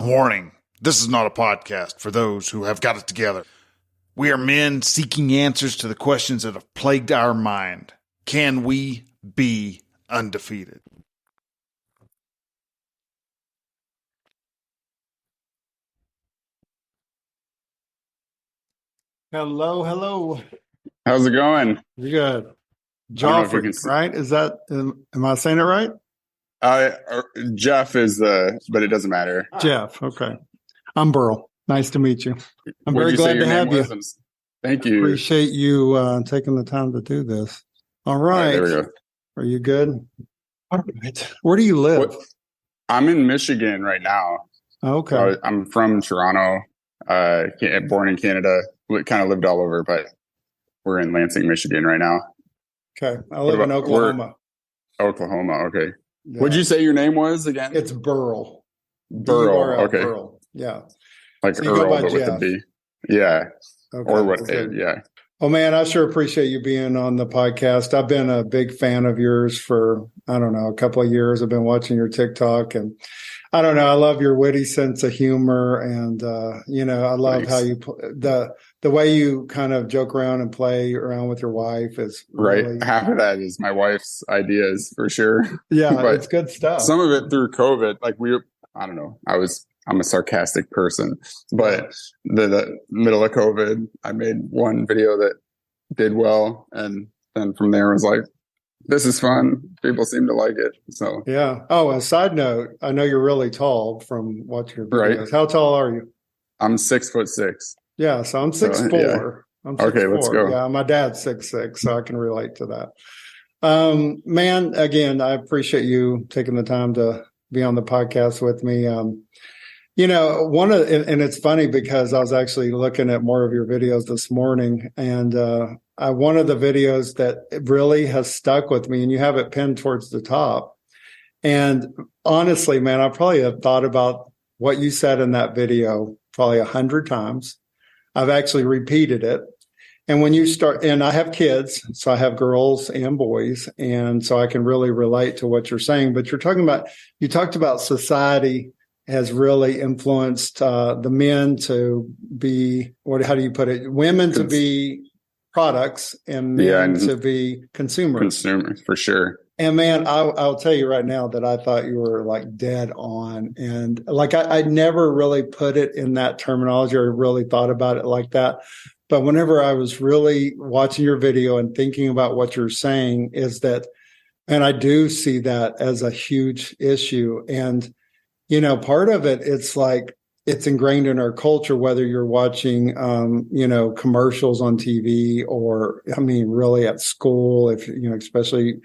Warning, this is not a podcast for those who have got it together. We are men seeking answers to the questions that have plagued our mind. Can we be undefeated? Hello. How's it going? You good? I don't know if you Geoffry, can see. right? Is that, am I saying it right? Geoff is but it doesn't matter. Jeff, okay. I'm Burl. Nice to meet you. I'm What'd very you say glad your to name have you. was? Thank you. Appreciate you taking the time to do this. All right. There we go. Are you good? All right. Where do you live? I'm in Michigan right now. Okay. I'm from Toronto, born in Canada. Kind of lived all over, but we're in Lansing, Michigan right now. Okay. I live in Oklahoma. Oklahoma, okay. Yeah. What'd you say your name was again? It's Burl. Burl, okay. Burl. Yeah. Like So you go Earl, by but with a Jeff. B. Yeah. Okay. Or what? Okay. Yeah. Oh man, I sure appreciate you being on the podcast. I've been a big fan of yours for, I don't know, a couple of years. I've been watching your TikTok and I don't know. I love your witty sense of humor. And, I love how you, the way you kind of joke around and play around with your wife is really, right. Half of that is my wife's ideas for sure. Yeah, but it's good stuff. Some of it through COVID, I don't know. I'm a sarcastic person, but the middle of COVID, I made one video that did well. And then from there I was like, this is fun. People seem to like it. So, yeah. Oh, a side note, I know you're really tall from watching your videos. Right. How tall are you? I'm 6'6". Yeah. So I'm 6'4". Yeah. I'm 6'4". Okay, let's go. Yeah. My dad's 6'6", so I can relate to that. Man, again, I appreciate you taking the time to be on the podcast with me. And it's funny because I was actually looking at more of your videos this morning, and one of the videos that really has stuck with me, and you have it pinned towards the top. And honestly, man, I probably have thought about what you said in that video probably 100 times. I've actually repeated it. And when you start, and I have kids, so I have girls and boys, and so I can really relate to what you're saying. But you talked about society has really influenced the men to be, how do you put it? Women to be products and men to be consumers. Consumers, for sure. And man, I'll tell you right now that I thought you were like dead on. And like, I never really put it in that terminology or really thought about it like that. But whenever I was really watching your video and thinking about what you're saying is that, and I do see that as a huge issue. And part of it, it's like, it's ingrained in our culture, whether you're watching, commercials on TV or, really at school, if, especially,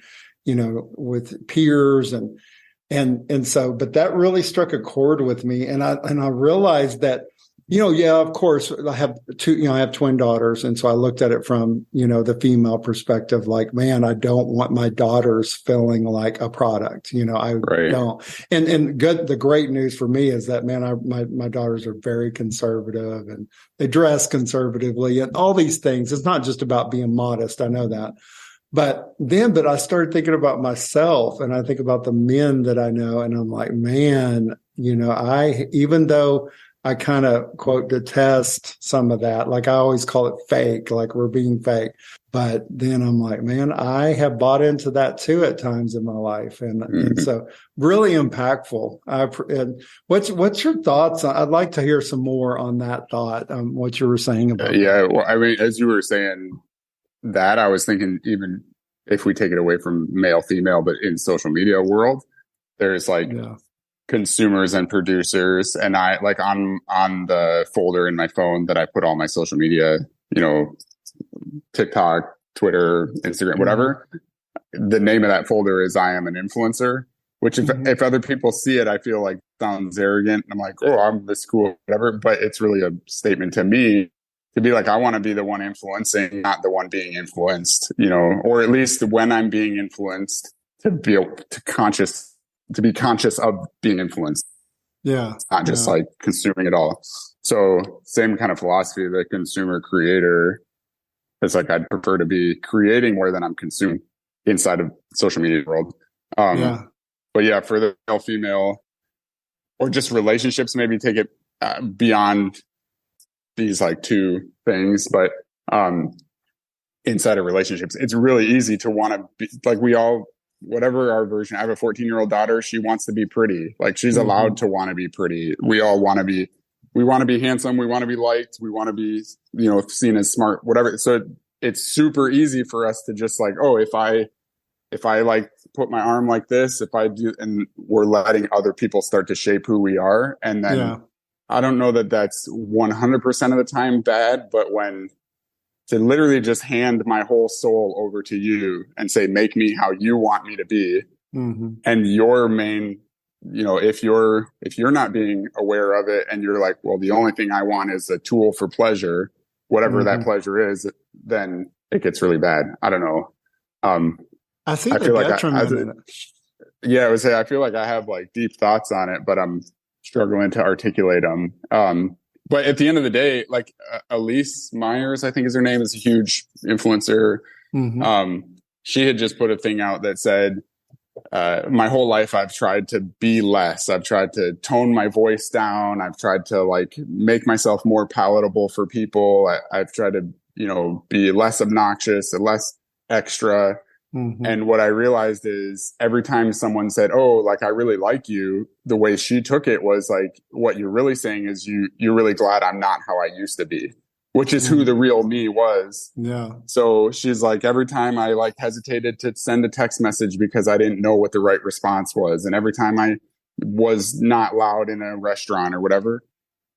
with peers and so, but that really struck a chord with me. And I realized that, of course I have twin daughters. And so I looked at it from, the female perspective, like, man, I don't want my daughters feeling like a product, don't. And the great news for me is that, man, my daughters are very conservative and they dress conservatively and all these things. It's not just about being modest. I know that. But I started thinking about myself and I think about the men that I know and I'm like, man, even though I kind of quote detest some of that. Like I always call it fake, like we're being fake. But then I'm like, man, I have bought into that too at times in my life. And so really impactful. And what's your thoughts? I'd like to hear some more on that thought, what you were saying about that. Well, as you were saying that, I was thinking even if we take it away from male, female, but in social media world, there's consumers and producers, and I like on the folder in my phone that I put all my social media, TikTok, Twitter, Instagram, whatever. The name of that folder is I am an influencer, which if other people see it, I feel like sounds arrogant. I'm like, oh, I'm this cool, whatever. But it's really a statement to me to be like, I want to be the one influencing, not the one being influenced, or at least when I'm being influenced to be able to be conscious of being influenced. Yeah. It's not just like consuming it all. So same kind of philosophy, the consumer creator. It's like, I'd prefer to be creating more than I'm consuming inside of social media world. But yeah, for the male female, or just relationships, maybe take it beyond these like two things, but inside of relationships, it's really easy to want to be like, we all, whatever our version. I have a 14-year-old daughter. She wants to be pretty. Like, she's allowed to want to be pretty. We all want to be, we want to be handsome. We want to be liked. We want to be, you know, seen as smart, whatever. So it's super easy for us to just like, oh, if I like put my arm like this, if I do, and we're letting other people start to shape who we are. And then I don't know that that's 100% of the time bad, but when to literally just hand my whole soul over to you and say, make me how you want me to be. And your main, you know, if you're not being aware of it and you're like, well, the only thing I want is a tool for pleasure, whatever that pleasure is, then it gets really bad. I don't know. I see the detriment in it. Yeah, I would say I feel like I have like deep thoughts on it, but I'm struggling to articulate them. But at the end of the day, like Elise Myers, I think is her name, is a huge influencer. She had just put a thing out that said, my whole life I've tried to be less. I've tried to tone my voice down. I've tried to like make myself more palatable for people. I've tried to, you know, be less obnoxious and less extra. And what I realized is every time someone said, oh, like, I really like you, the way she took it was like, what you're really saying is you're really glad I'm not how I used to be, which is who the real me was. Yeah. So she's like, every time I like hesitated to send a text message because I didn't know what the right response was. And every time I was not loud in a restaurant or whatever.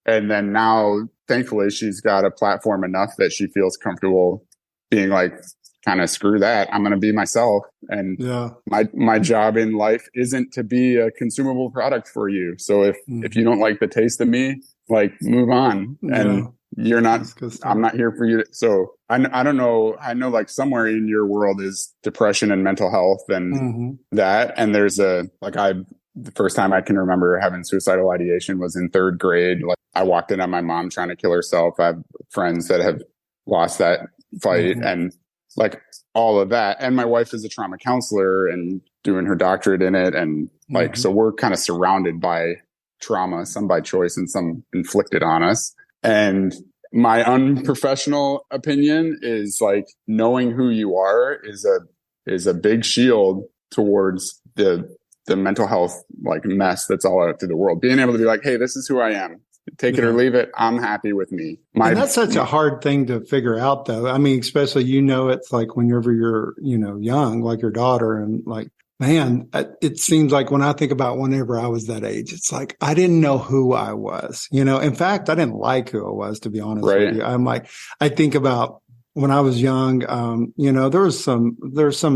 And then now, thankfully, she's got a platform enough that she feels comfortable being like, kind of screw that. I'm going to be myself. And my job in life isn't to be a consumable product for you. So if you don't like the taste of me, like, move on. And you're not, I'm not here for you. So I don't know. I know like somewhere in your world is depression and mental health and that. And there's the first time I can remember having suicidal ideation was in 3rd grade. Like, I walked in on my mom trying to kill herself. I have friends that have lost that fight and like all of that. And my wife is a trauma counselor and doing her doctorate in it. And like, so we're kind of surrounded by trauma, some by choice and some inflicted on us. And my unprofessional opinion is like, knowing who you are is a big shield towards the mental health like mess that's all out through the world. Being able to be like, hey, this is who I am. Take it or leave it. I'm happy with me. And that's such a hard thing to figure out, though. I mean, especially, you know, it's like whenever you're, you know, young, like your daughter, and like, man, it seems like when I think about whenever I was that age, it's like I didn't know who I was. You know, in fact, I didn't like who I was, to be honest with you. I'm like, I think about when I was young, you know, there's some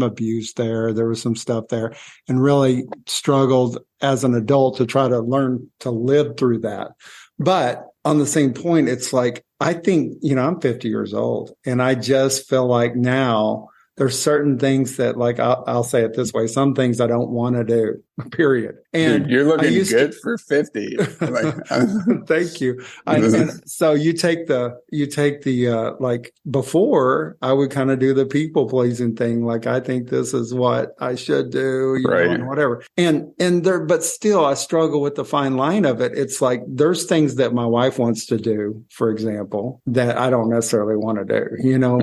abuse there. There was some stuff there, and really struggled as an adult to try to learn to live through that. But on the same point, it's like, I think, you know, I'm 50 years old, and I just feel like now there's certain things that, like, I'll say it this way, some things I don't want to do, period. And dude, you're looking good for 50. Like, thank you. And so you take the like, before I would kind of do the people pleasing thing. Like, I think this is what I should do, you know, and whatever. And there, but still I struggle with the fine line of it. It's like, there's things that my wife wants to do, for example, that I don't necessarily want to do, you know,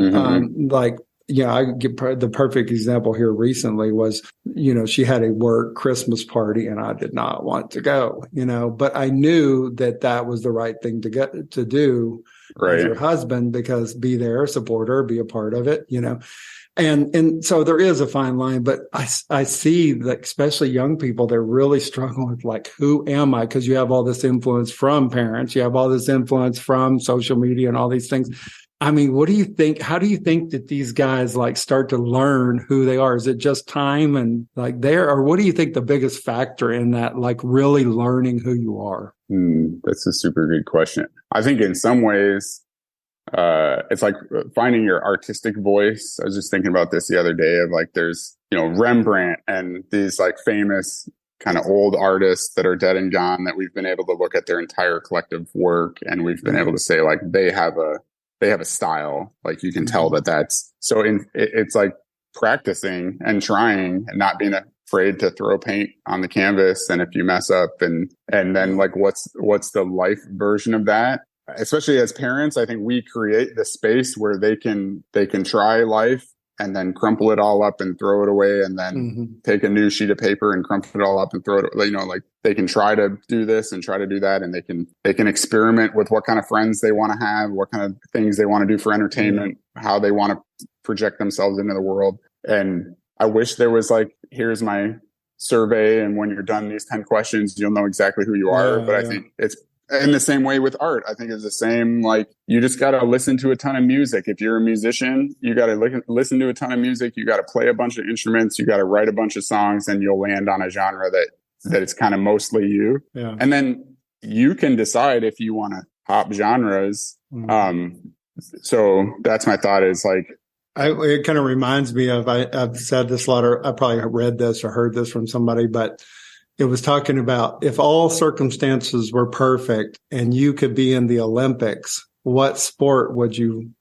like, yeah, I give the perfect example here recently was, you know, she had a work Christmas party and I did not want to go, you know, but I knew that was the right thing to do as her husband, because be there, support her, be a part of it, you know. And so there is a fine line, but I see that especially young people, they're really struggling with like, who am I? Because you have all this influence from parents, you have all this influence from social media and all these things. I mean, what do you think? How do you think that these guys like start to learn who they are? Is it just time and like there, or what do you think the biggest factor in that, like really learning who you are? That's a super good question. I think in some ways, it's like finding your artistic voice. I was just thinking about this the other day of like, there's, you know, Rembrandt and these like famous kind of old artists that are dead and gone that we've been able to look at their entire collective work. And we've been able to say like, they have a style, like you can tell that's so it's like practicing and trying and not being afraid to throw paint on the canvas, and if you mess up, and then like what's the life version of that? Especially as parents, I think we create the space where they can try life and then crumple it all up and throw it away, and then take a new sheet of paper and crumple it all up and throw it. You know, like they can try to do this and try to do that, and they can experiment with what kind of friends they want to have, what kind of things they want to do for entertainment, how they want to project themselves into the world. And I wish there was like, here's my survey, and when you're done these 10 questions, you'll know exactly who you are. But I think it's in the same way with art. I think it's the same, like you just got to listen to a ton of music. If you're a musician, you got to listen to a ton of music. You got to play a bunch of instruments. You got to write a bunch of songs, and you'll land on a genre that it's kind of mostly you. Yeah. And then you can decide if you want to hop genres. So that's my thought is like, it kind of reminds me of, I've said this a lot, or I probably read this or heard this from somebody, but it was talking about if all circumstances were perfect and you could be in the Olympics, what sport would you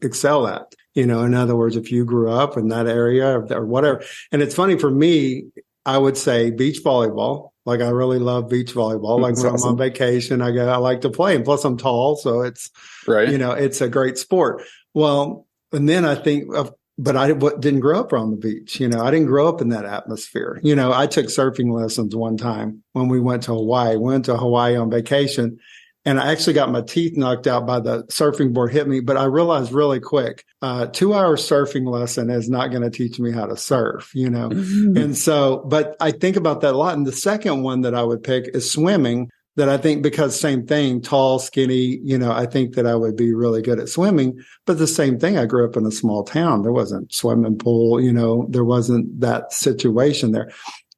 excel at? You know, in other words, if you grew up in that area or whatever. And it's funny for me, I would say beach volleyball. Like I really love beach volleyball. Like when I'm on vacation, I like to play. And plus I'm tall. So it's, you know, it's a great sport. Well, and then I think of, but I didn't grow up on the beach. You know, I didn't grow up in that atmosphere. You know, I took surfing lessons one time when we went to Hawaii. We went to Hawaii on vacation, and I actually got my teeth knocked out by the surfing board hit me. But I realized really quick, 2-hour surfing lesson is not going to teach me how to surf, you know? And so, but I think about that a lot. And the second one that I would pick is swimming. That I think, because same thing, tall, skinny, you know, I think that I would be really good at swimming. But the same thing, I grew up in a small town. There wasn't swimming pool, you know, there wasn't that situation there.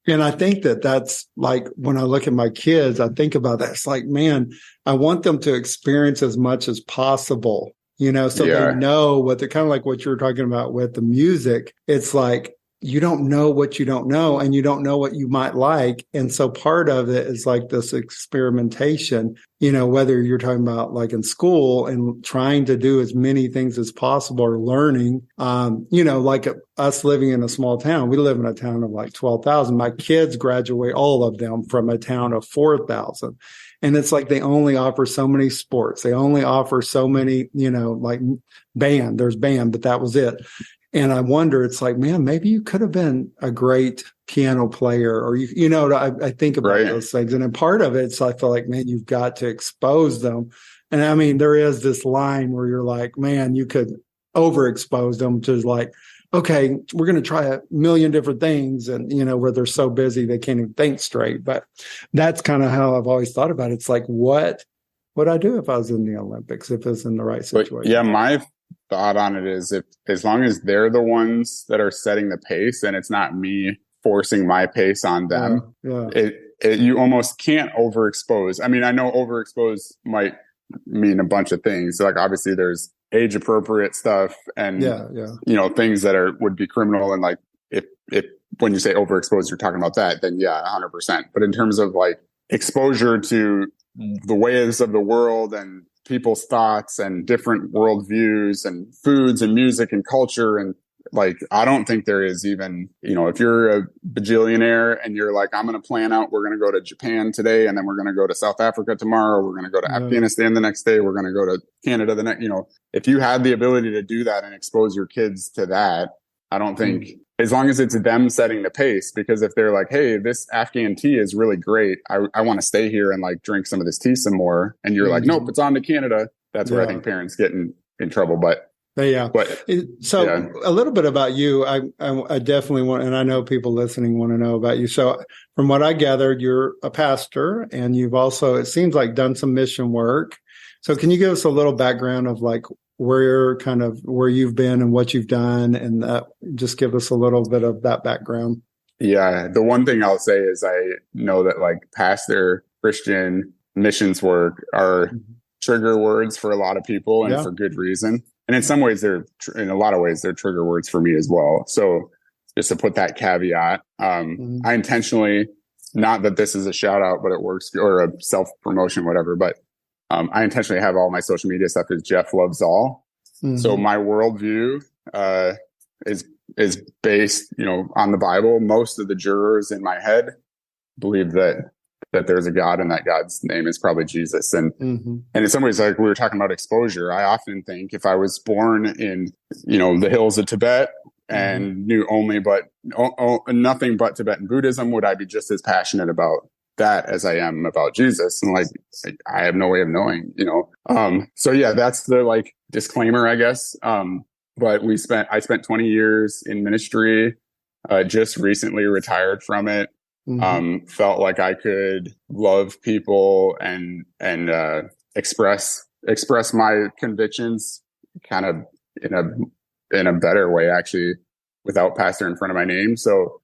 And I think that that's like, when I look at my kids, I think about that. It's like, man, I want them to experience as much as possible, you know, so they know what they're kind of like what you were talking about with the music. It's like, you don't know what you don't know, and you don't know what you might like. And so part of it is like this experimentation, you know, whether you're talking about like in school and trying to do as many things as possible or learning, you know, like us living in a small town, we live in a town of like 12,000. My kids graduate, all of them, from a town of 4,000. And it's like they only offer so many sports. They only offer so many, you know, like band, there's band, but that was it. And I wonder, it's like, man, maybe you could have been a great piano player, or you know, I think about those things. And a part of it, I feel like, man, you've got to expose them. And I mean, there is this line where you're like, man, you could overexpose them to like, okay, we're going to try a million different things. And, you know, where they're so busy, they can't even think straight. But that's kind of how I've always thought about it. It's like, what would I do if I was in the Olympics, if it's in the right situation? But yeah, my thought on it is, if as long as they're the ones that are setting the pace and it's not me forcing my pace on them, you almost can't overexpose. I mean, I know overexpose might mean a bunch of things. So like obviously there's age appropriate stuff and you know, things that would be criminal, and like if when you say overexpose you're talking about that, then 100%. But in terms of like exposure to the ways of the world and people's thoughts and different worldviews and foods and music and culture, and like, I don't think there is even, you know, if you're a bajillionaire and you're like, I'm going to plan out, we're going to go to Japan today, and then we're going to go to South Africa tomorrow, we're going to go to Afghanistan the next day, we're going to go to Canada the next, you know, if you had the ability to do that and expose your kids to that, I don't think, as long as it's them setting the pace, because if they're like, hey, this Afghan tea is really great, I want to stay here and like drink some of this tea some more, and you're like, nope, it's on to Canada. That's where I think parents get in trouble. But so a little bit about you, I definitely want, and I know people listening want to know about you. So from what I gathered, you're a pastor, and you've also, it seems like, done some mission work. So can you give us a little background of like where you've been and what you've done, and just give us a little bit of that background? Yeah. The one thing I'll say is I know that like pastor, Christian, missions work are trigger words for a lot of people, and for good reason. And in some ways in a lot of ways, they're trigger words for me as well. So just to put that caveat, I intentionally, not that this is a shout out, but it works, or a self promotion, whatever, but I intentionally have all my social media stuff is Geoff Loves All. So my worldview is is based, on the Bible. Most of the jurors in my head believe that there's a God, and that God's name is probably Jesus. And and in some ways, like we were talking about exposure, I often think if I was born in, the hills of Tibet and knew nothing but Tibetan Buddhism, would I be just as passionate about that as I am about Jesus? And like, I have no way of knowing, so yeah, that's the like disclaimer, I guess. But I spent 20 years in ministry, just recently retired from it. Felt like I could love people and express my convictions kind of in a better way, actually, without pastor in front of my name. So,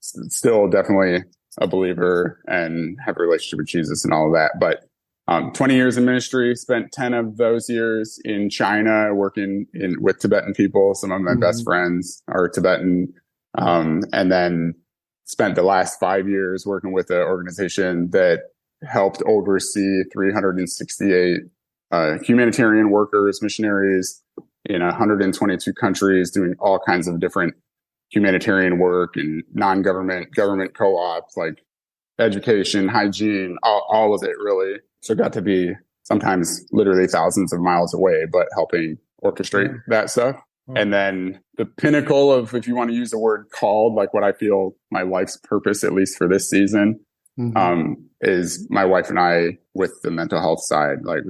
still definitely a believer and have a relationship with Jesus and all of that. But 20 years in ministry, spent 10 of those years in China working with Tibetan people. Some of my best friends are Tibetan. And then spent the last 5 years working with an organization that helped oversee 368 humanitarian workers, missionaries in 122 countries, doing all kinds of different humanitarian work and non-government, government co-ops, like education, hygiene, all of it, really. So got to be sometimes literally thousands of miles away, but helping orchestrate that stuff. And then the pinnacle of, if you want to use the word called, like what I feel my life's purpose, at least for this season, is my wife and I with the mental health side. Like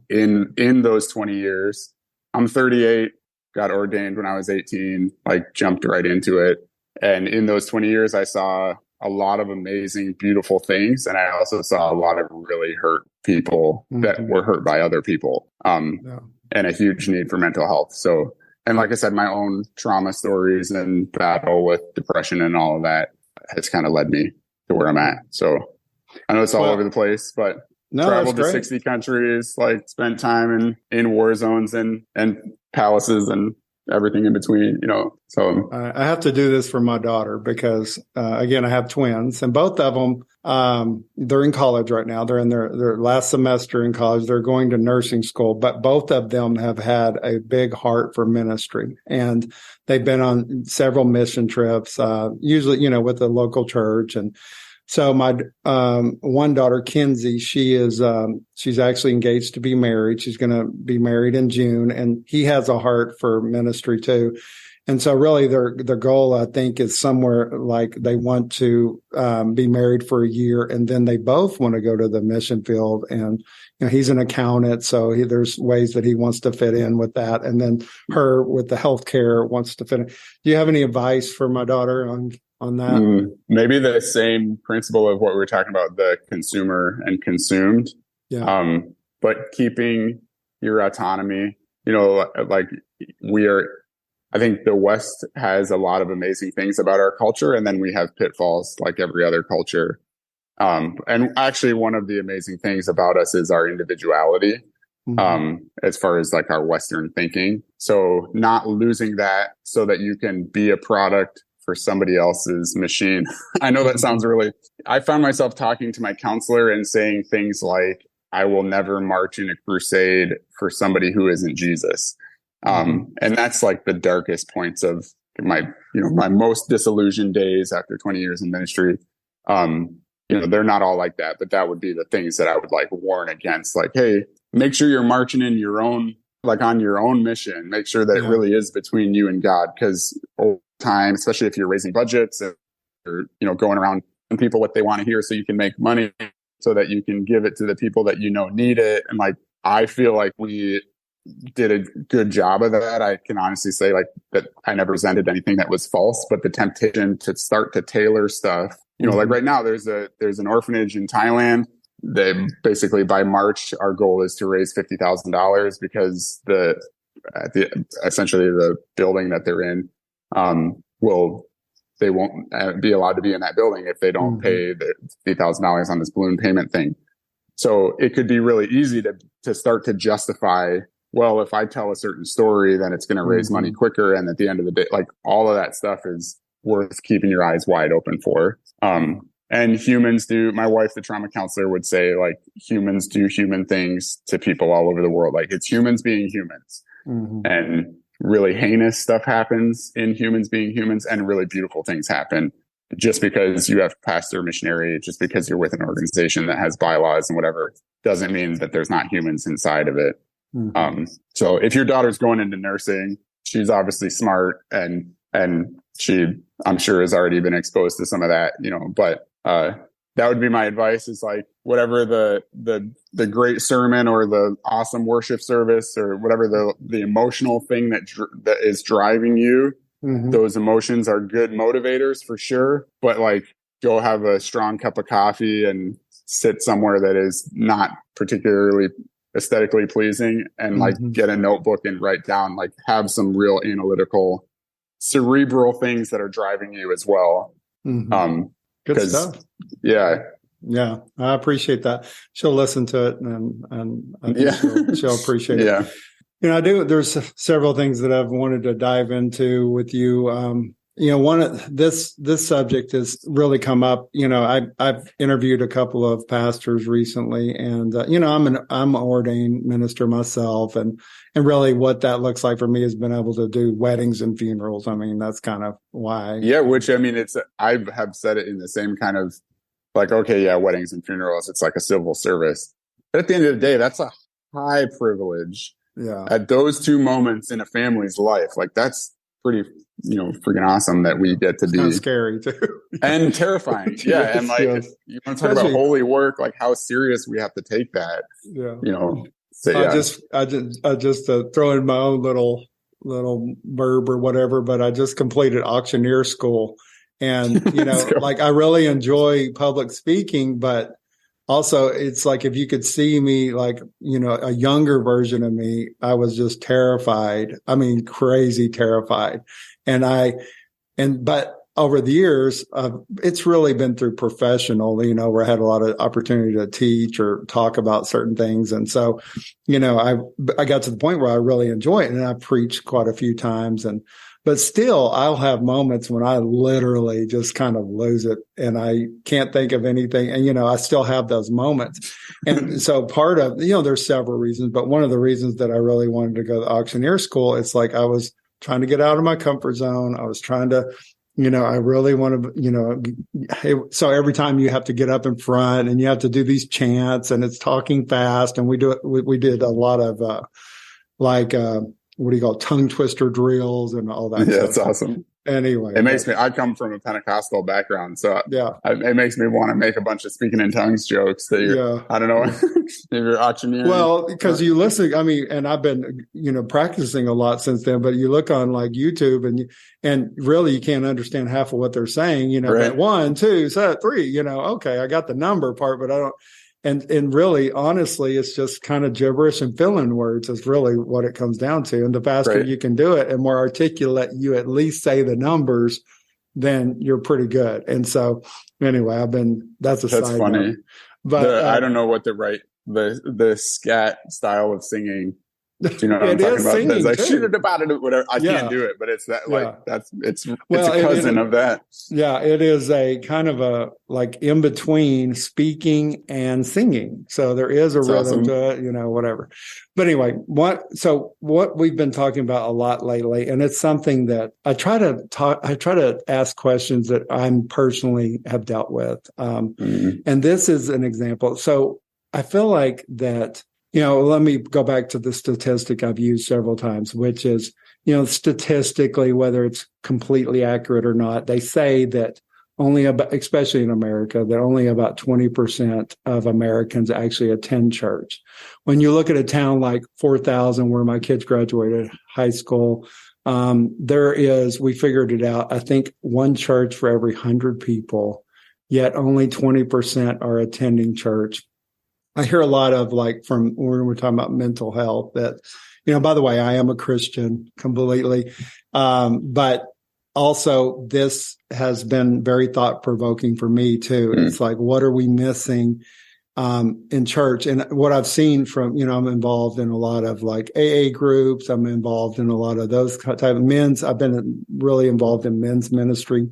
in those 20 years, I'm 38, got ordained when I was 18, like jumped right into it. And in those 20 years, I saw a lot of amazing, beautiful things. And I also saw a lot of really hurt people that were hurt by other people, and a huge need for mental health. So, and like I said, my own trauma stories and battle with depression and all of that has kind of led me to where I'm at. So I know it's all over the place, but traveled to 60 countries, like spent time in war zones and palaces and everything in between, so. I have to do this for my daughter because, again, I have twins, and both of them, they're in college right now. They're in their last semester in college. They're going to nursing school, but both of them have had a big heart for ministry, and they've been on several mission trips, usually, with the local church. And so my one daughter, Kinsey, she's actually engaged to be married. She's going to be married in June, and he has a heart for ministry too. And so really their goal, I think, is somewhere like they want to be married for a year, and then they both want to go to the mission field. And he's an accountant, so there's ways that he wants to fit in with that. And then her with the healthcare wants to fit in. Do you have any advice for my daughter on that? Maybe the same principle of what we were talking about, the consumer and consumed, but keeping your autonomy, like I think the West has a lot of amazing things about our culture, and then we have pitfalls like every other culture. And actually one of the amazing things about us is our individuality, as far as like our Western thinking. So not losing that so that you can be a product for somebody else's machine. I know that sounds I found myself talking to my counselor and saying things like, I will never march in a crusade for somebody who isn't Jesus. And that's like the darkest points of my most disillusioned days after 20 years in ministry. They're not all like that, but that would be the things that I would like warn against. Like, hey, make sure you're marching in your own, like on your own mission. Make sure that it really is between you and God, because over time, especially if you're raising budgets or, going around and people what they want to hear so you can make money so that you can give it to the people that need it. And like, I feel like we did a good job of that. I can honestly say like that I never presented anything that was false, but the temptation to start to tailor stuff, like right now there's an orphanage in Thailand. They basically by March, our goal is to raise $50,000 because essentially the building that they're in, they won't be allowed to be in that building if they don't pay the $50,000 on this balloon payment thing. So it could be really easy to start to justify, well, if I tell a certain story, then it's going to raise money quicker. And at the end of the day, like all of that stuff is worth keeping your eyes wide open for. And humans do, my wife, the trauma counselor, would say like humans do human things to people all over the world. Like it's humans being humans. And really heinous stuff happens in humans being humans, and really beautiful things happen. Just because you have pastor, missionary, just because you're with an organization that has bylaws and whatever, doesn't mean that there's not humans inside of it. So if your daughter's going into nursing, she's obviously smart, and she, I'm sure, has already been exposed to some of that, but that would be my advice, is like, whatever the great sermon or the awesome worship service or whatever the emotional thing that is driving you, those emotions are good motivators for sure. But like, go have a strong cup of coffee and sit somewhere that is not particularly aesthetically pleasing, and like get a notebook and write down, like, have some real analytical, cerebral things that are driving you as well. Good stuff. Yeah, I appreciate that. She'll listen to it, and I think she'll appreciate it. Yeah. There's several things that I've wanted to dive into with you. One of this subject has really come up. I've interviewed a couple of pastors recently, and I'm an ordained minister myself, and really what that looks like for me has been able to do weddings and funerals. I mean, that's kind of why. Yeah, which, I mean, I have said it in the same kind of like, okay, yeah, weddings and funerals, it's like a civil service, but at the end of the day, that's a high privilege. Yeah, at those two moments in a family's life, like, that's pretty, freaking awesome that we get to be. Kind of scary too, and terrifying. Yeah, and like, you want to talk about holy work, like how serious we have to take that. Yeah, So, yeah. I just throw in my own little verb or whatever, but I just completed auctioneer school, and like, I really enjoy public speaking, but also, it's like, if you could see me, like, a younger version of me, I was just terrified. I mean, crazy terrified. But over the years, it's really been through professional, where I had a lot of opportunity to teach or talk about certain things. And so, I got to the point where I really enjoy it, and I preached quite a few times, but still, I'll have moments when I literally just kind of lose it, and I can't think of anything. And, I still have those moments. And so part of, there's several reasons, but one of the reasons that I really wanted to go to auctioneer school, it's like I was trying to get out of my comfort zone. I was trying to, I really want to, so every time you have to get up in front and you have to do these chants, and it's talking fast. And we did a lot of, what do you call it, tongue twister drills and all that. Yeah, it's awesome. Anyway, I come from a Pentecostal background, so it makes me want to make a bunch of speaking in tongues jokes that I don't know, if you're auctioneering. Well, because you listen, I mean, and I've been, practicing a lot since then, but you look on like YouTube, and really you can't understand half of what they're saying, right. But 1, 2, 3, okay, I got the number part, but I don't. And really, honestly, it's just kind of gibberish and fill-in words is really what it comes down to. And the faster you can do it and more articulate you at least say the numbers, then you're pretty good. And so, anyway, that's side funny. Note. But I don't know what the scat style of singing. Do you know what I'm talking about? Singing, it's like shoot it about it, whatever. I can't do it, but it's that it's a cousin of that. Yeah, it is a kind of a like in between speaking and singing. So there is a rhythm to it, whatever. But anyway, what we've been talking about a lot lately, and it's something that I try to ask questions that I'm personally have dealt with. And this is an example. So I feel like that. Let me go back to the statistic I've used several times, which is, statistically, whether it's completely accurate or not, they say that especially in America, that only about 20% of Americans actually attend church. When you look at a town like 4,000, where my kids graduated high school, we figured it out, I think one church for every 100 people, yet only 20% are attending church. I hear a lot of from when we're talking about mental health that, by the way, I am a Christian completely. But also this has been very thought provoking for me too. It's like, what are we missing, in church? And what I've seen from, I'm involved in a lot of like AA groups. I'm involved in a lot of those type of I've been really involved in men's ministry.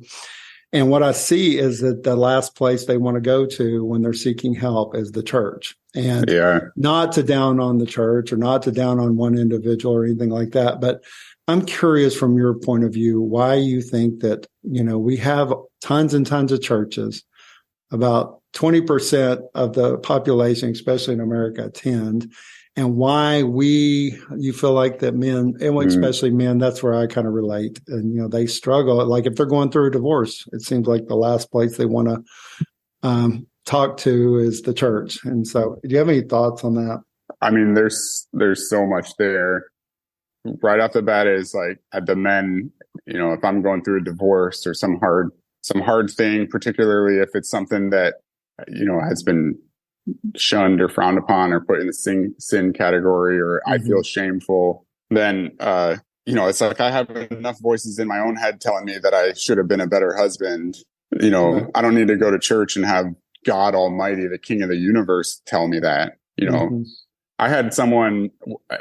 And what I see is that the last place they want to go to when they're seeking help is the church. And not to down on the church or not to down on one individual or anything like that. But I'm curious from your point of view, why you think that, we have tons and tons of churches, about 20% of the population, especially in America, attend, and why you feel like that men, and especially men, that's where I kind of relate. And, they struggle. Like if they're going through a divorce, it seems like the last place they want to talk to is the church. And so do you have any thoughts on that? I mean, there's so much there. Right off the bat is like at the men, if I'm going through a divorce or some hard thing, particularly if it's something that, has been shunned or frowned upon or put in the sin category, or I feel shameful, then, it's like I have enough voices in my own head telling me that I should have been a better husband. I don't need to go to church and have God Almighty, the King of the universe, tell me that. I had someone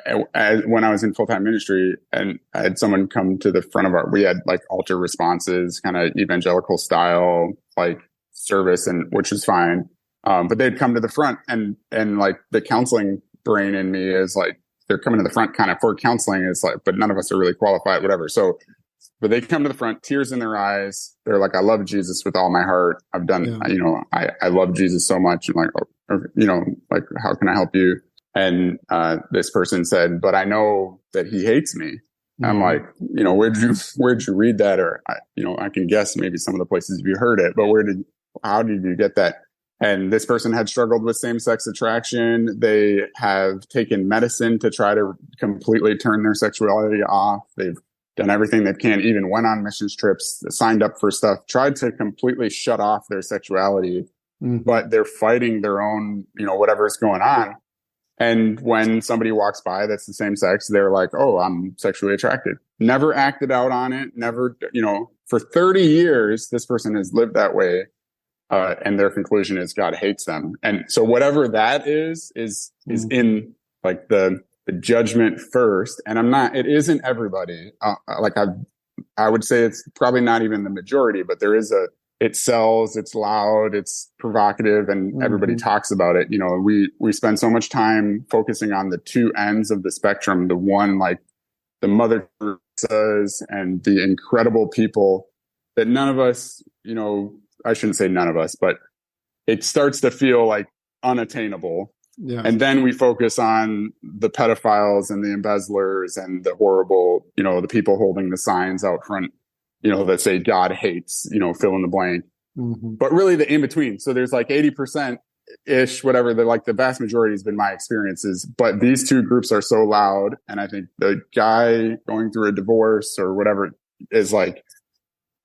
when I was in full-time ministry, and I had someone come to the front of we had like altar responses, kind of evangelical style, like service, and which was fine. But they'd come to the front and like the counseling brain in me is like, they're coming to the front kind of for counseling. It's like, but none of us are really qualified, whatever. So, but they come to the front, tears in their eyes. They're like, I love Jesus with all my heart. I've done, I love Jesus so much. I'm like, like, how can I help you? And this person said, but I know that he hates me. I'm like, where'd you read that? Or, I can guess maybe some of the places you heard it, but how did you get that? And this person had struggled with same-sex attraction. They have taken medicine to try to completely turn their sexuality off. They've done everything they can, even went on missions trips, signed up for stuff, tried to completely shut off their sexuality, but they're fighting their own, whatever's going on. And when somebody walks by that's the same sex, they're like, oh, I'm sexually attracted. Never acted out on it. Never, for 30 years, this person has lived that way. And their conclusion is God hates them. And so whatever that is in like the judgment first. And it isn't everybody. I would say it's probably not even the majority, but it sells, it's loud, it's provocative, and everybody talks about it. We spend so much time focusing on the two ends of the spectrum, the one like the Mother Teresa's and the incredible people that none of us, I shouldn't say none of us, but it starts to feel like unattainable. Yeah. And then we focus on the pedophiles and the embezzlers and the horrible, the people holding the signs out front, that say God hates, fill in the blank. But really the in between. So there's like 80% ish, whatever, the vast majority has been my experiences. But these two groups are so loud. And I think the guy going through a divorce or whatever is like,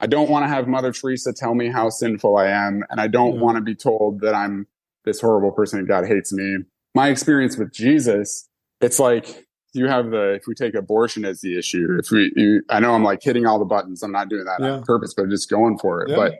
I don't want to have Mother Teresa tell me how sinful I am. And I don't want to be told that I'm this horrible person and God hates me. My experience with Jesus, it's like, if we take abortion as the issue, I know I'm like hitting all the buttons. I'm not doing that on purpose, but just going for it. Yeah. But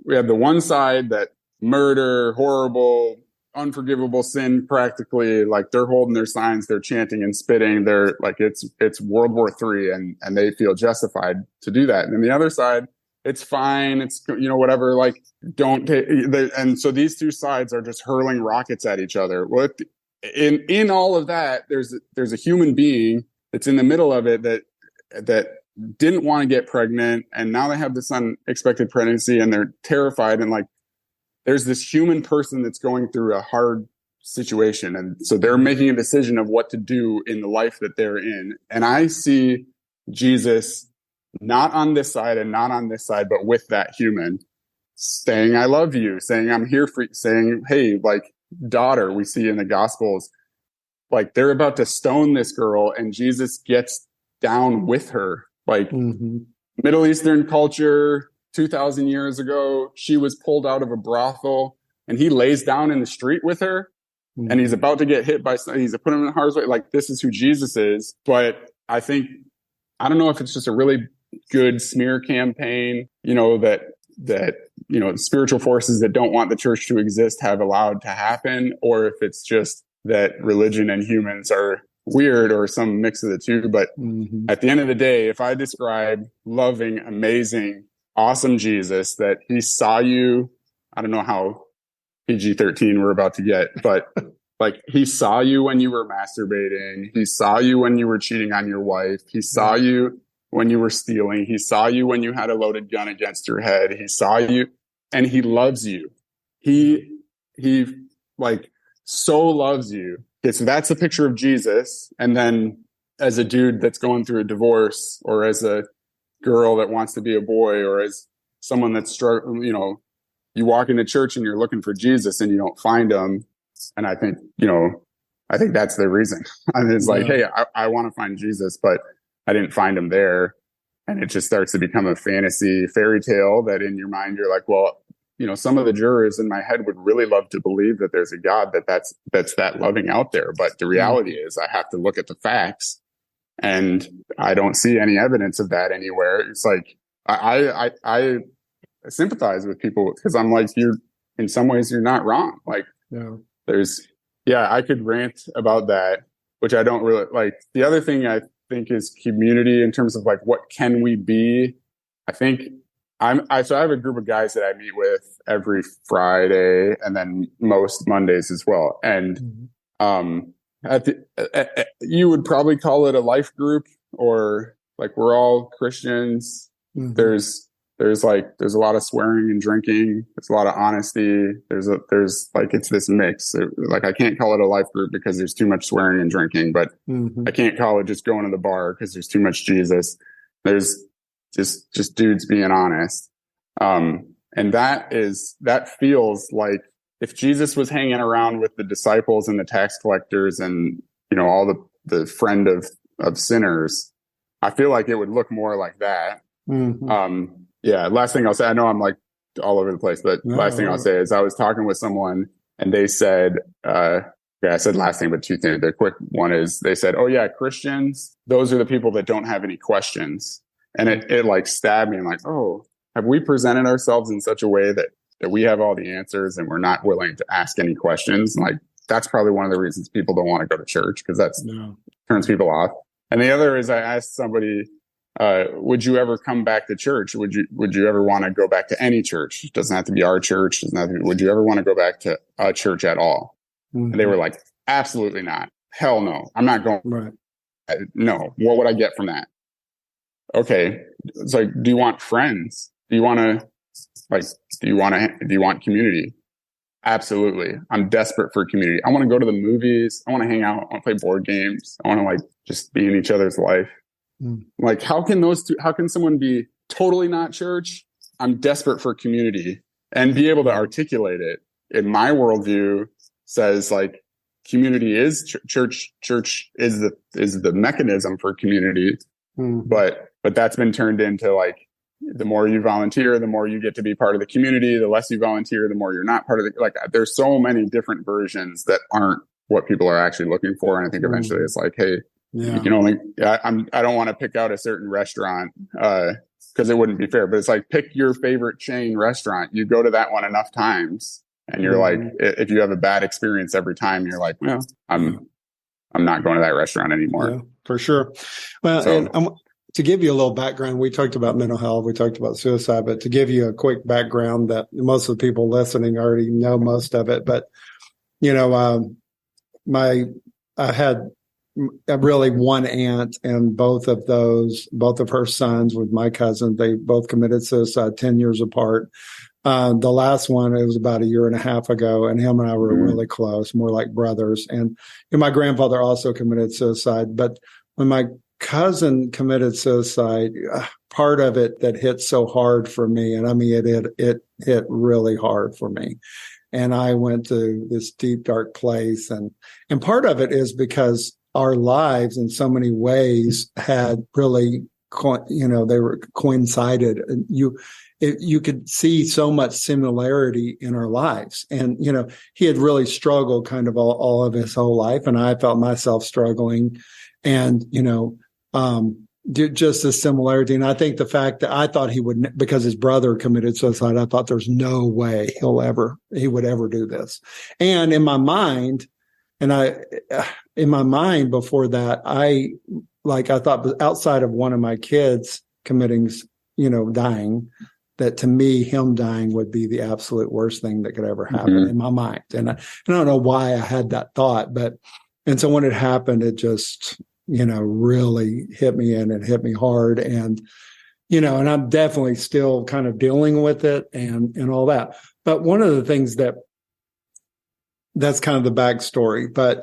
we have the one side that murder, horrible, unforgivable sin, practically like they're holding their signs, they're chanting and spitting. They're like, it's World War III and they feel justified to do that. And then the other side, it's fine. It's, whatever, like don't take, and so these two sides are just hurling rockets at each other. Well, in all of that, there's a human being that's in the middle of it that didn't want to get pregnant, and now they have this unexpected pregnancy and they're terrified, and like there's this human person that's going through a hard situation, and so they're making a decision of what to do in the life that they're in. And I see Jesus not on this side and not on this side, but with that human saying, I love you, saying, I'm here for you, saying, hey, like, daughter, we see in the Gospels, like they're about to stone this girl and Jesus gets down with her. Like Middle Eastern culture, 2,000 years ago, she was pulled out of a brothel and he lays down in the street with her and he's about to get hit by something. He's put him in harm's way. Like, this is who Jesus is. But I don't know if it's just a really good smear campaign, that spiritual forces that don't want the church to exist have allowed to happen, or if it's just that religion and humans are weird or some mix of the two. But at the end of the day, if I describe loving, amazing, awesome Jesus, that he saw you. I don't know how PG-13 we're about to get, but like he saw you when you were masturbating. He saw you when you were cheating on your wife. He saw you when you were stealing. He saw you when you had a loaded gun against your head. He saw you, and he loves you. He like so loves you. Okay, so that's a picture of Jesus. And then as a dude that's going through a divorce, or as a girl that wants to be a boy, or as someone that's struggling, you know, you walk into church and you're looking for Jesus and you don't find him. And I think, you know, I think that's the reason. And it's like, hey, I want to find Jesus, but I didn't find him there. And it just starts to become a fantasy fairy tale that in your mind, you're like, well, you know, some of the jurors in my head would really love to believe that there's a God that's that loving out there. But the reality is I have to look at the facts, and I don't see any evidence of that anywhere. It's like, I sympathize with people, because I'm like, in some ways you're not wrong. Like I could rant about that, which I don't really like. The other thing I think is community, in terms of like, what can we be? I think so I have a group of guys that I meet with every Friday, and then most Mondays as well. And, you would probably call it a life group, or like, we're all Christians. There's a lot of swearing and drinking. There's a lot of honesty. There's like, it's this mix. Like, I can't call it a life group because there's too much swearing and drinking, but I can't call it just going to the bar because there's too much Jesus. There's just dudes being honest. And that feels like, if Jesus was hanging around with the disciples and the tax collectors and, you know, all the friend of sinners, I feel like it would look more like that. Last thing I'll say, I know I'm like all over the place, but last thing I'll say is, I was talking with someone and they said, I said last thing, but two things. The quick one is, they said, oh yeah, Christians, those are the people that don't have any questions. And it like stabbed me. I'm like, oh, have we presented ourselves in such a way that we have all the answers and we're not willing to ask any questions? And like, that's probably one of the reasons people don't want to go to church, because that turns people off. And the other is, I asked somebody, would you ever come back to church? Would you ever want to go back to any church? It doesn't have to be our church. Would you ever want to go back to a church at all? And they were like, absolutely not. Hell no. I'm not going. Right. No. What would I get from that? Okay. It's like, do you want friends? Do you want community? Absolutely. I'm desperate for community. I want to go to the movies. I want to hang out. I want to play board games. I want to like just be in each other's life. Like, how can someone be totally not church? I'm desperate for community, and be able to articulate it. In my worldview, says like, community is church. Church is the mechanism for community. But that's been turned into like, the more you volunteer, the more you get to be part of the community. The less you volunteer, the more you're not part of the, like, there's so many different versions that aren't what people are actually looking for. And I think eventually it's like, hey, you can only, I don't want to pick out a certain restaurant, because it wouldn't be fair, but it's like, pick your favorite chain restaurant. You go to that one enough times, and you're like, if you have a bad experience every time, you're like, well, I'm not going to that restaurant anymore. Yeah, for sure. Well, and to give you a little background, we talked about mental health, we talked about suicide, but to give you a quick background that most of the people listening already know most of it. But, you know, I had really one aunt, and both of her sons with my cousin, they both committed suicide 10 years apart. The last one, it was about a year and a half ago, and him and I were really close, more like brothers. And my grandfather also committed suicide. But when my cousin committed suicide, part of it that hit so hard for me, and I mean, it hit really hard for me. And I went to this deep, dark place. And part of it is because our lives in so many ways had really, they were coincided. And you could see so much similarity in our lives. And, he had really struggled kind of all of his whole life. And I felt myself struggling, and, just a similarity. And I think the fact that I thought he would, because his brother committed suicide, I thought there's no way he would ever do this. And in my mind, before that, I thought outside of one of my kids committing, dying, that to me, him dying would be the absolute worst thing that could ever happen in my mind. And I don't know why I had that thought, and so when it happened, it just, really hit me, and it hit me hard. And, and I'm definitely still kind of dealing with it and all that. But one of the things that's kind of the backstory. But,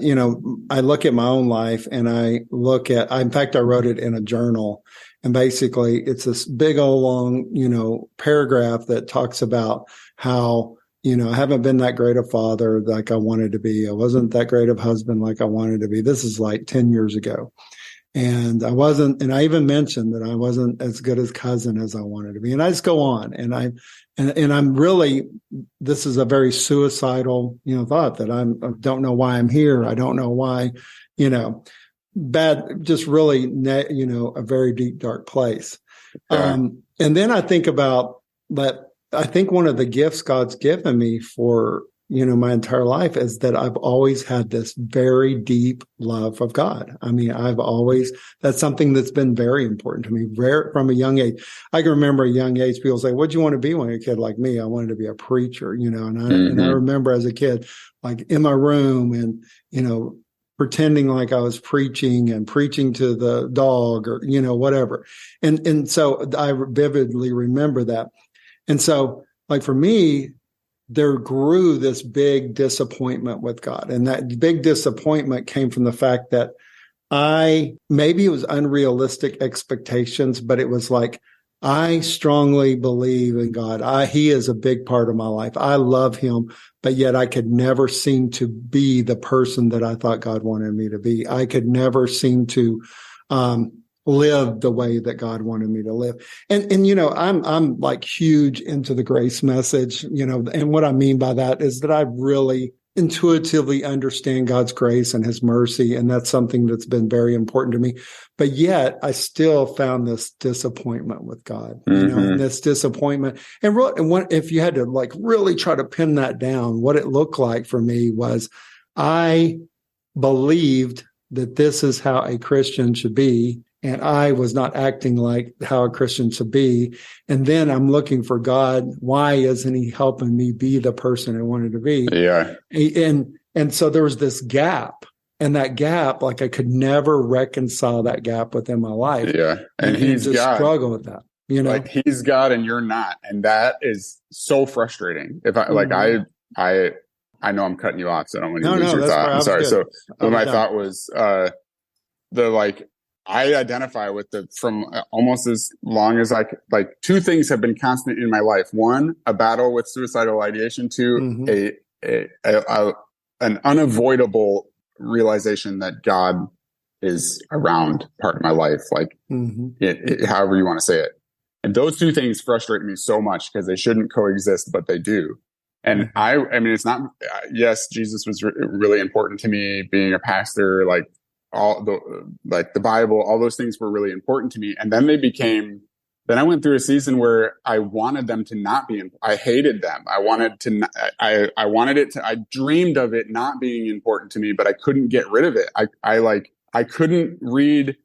I look at my own life, and in fact, I wrote it in a journal. And basically, it's this big old long, paragraph that talks about how, I haven't been that great a father like I wanted to be. I wasn't that great of husband like I wanted to be. This is like 10 years ago. And I wasn't, and I even mentioned that I wasn't as good as cousin as I wanted to be. And I just go on, and I'm really, this is a very suicidal, thought that I don't know why I'm here. I don't know why, bad, just really, a very deep, dark place. Yeah. And then I think about that. I think one of the gifts God's given me for, my entire life is that I've always had this very deep love of God. I mean, that's something that's been very important to me from a young age. I can remember a young age, people say, what'd you want to be when you're a kid like me? I wanted to be a preacher, and I remember as a kid, like in my room and, pretending like I was preaching to the dog or, whatever. And so I vividly remember that. And so, like for me, there grew this big disappointment with God. And that big disappointment came from the fact that maybe it was unrealistic expectations, but it was like, I strongly believe in God. He is a big part of my life. I love him, but yet I could never seem to be the person that I thought God wanted me to be. I could never seem to, live the way that God wanted me to live. And I'm like huge into the grace message, and what I mean by that is that I really intuitively understand God's grace and his mercy. And that's something that's been very important to me. But yet I still found this disappointment with God, and this disappointment. And if you had to like really try to pin that down, what it looked like for me was I believed that this is how a Christian should be. And I was not acting like how a Christian should be. And then I'm looking for God. Why isn't he helping me be the person I wanted to be? Yeah. And so there was this gap. And that gap, like I could never reconcile that gap within my life. Yeah. And he's just God. Struggle with that. Like he's God and you're not. And that is so frustrating. If I like I know I'm cutting you off, so I don't want you to lose your thought. I'm sorry. So my thought was I identify with from almost as long as two things have been constant in my life. One, a battle with suicidal ideation. Two, an unavoidable realization that God is around part of my life, however you want to say it. And those two things frustrate me so much because they shouldn't coexist, but they do. And I mean, it's not, yes, Jesus was really important to me, being a pastor, the Bible, all those things were really important to me. And then then I went through a season where I wanted them to not be, I hated them. I dreamed of it not being important to me, but I couldn't get rid of it. I couldn't read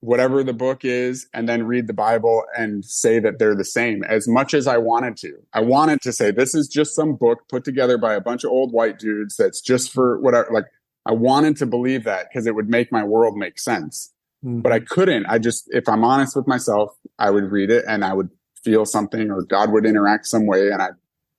whatever the book is and then read the Bible and say that they're the same as much as I wanted to. I wanted to say, this is just some book put together by a bunch of old white dudes that's just for whatever, I wanted to believe that because it would make my world make sense, but I couldn't. If I'm honest with myself, I would read it and I would feel something, or God would interact some way. And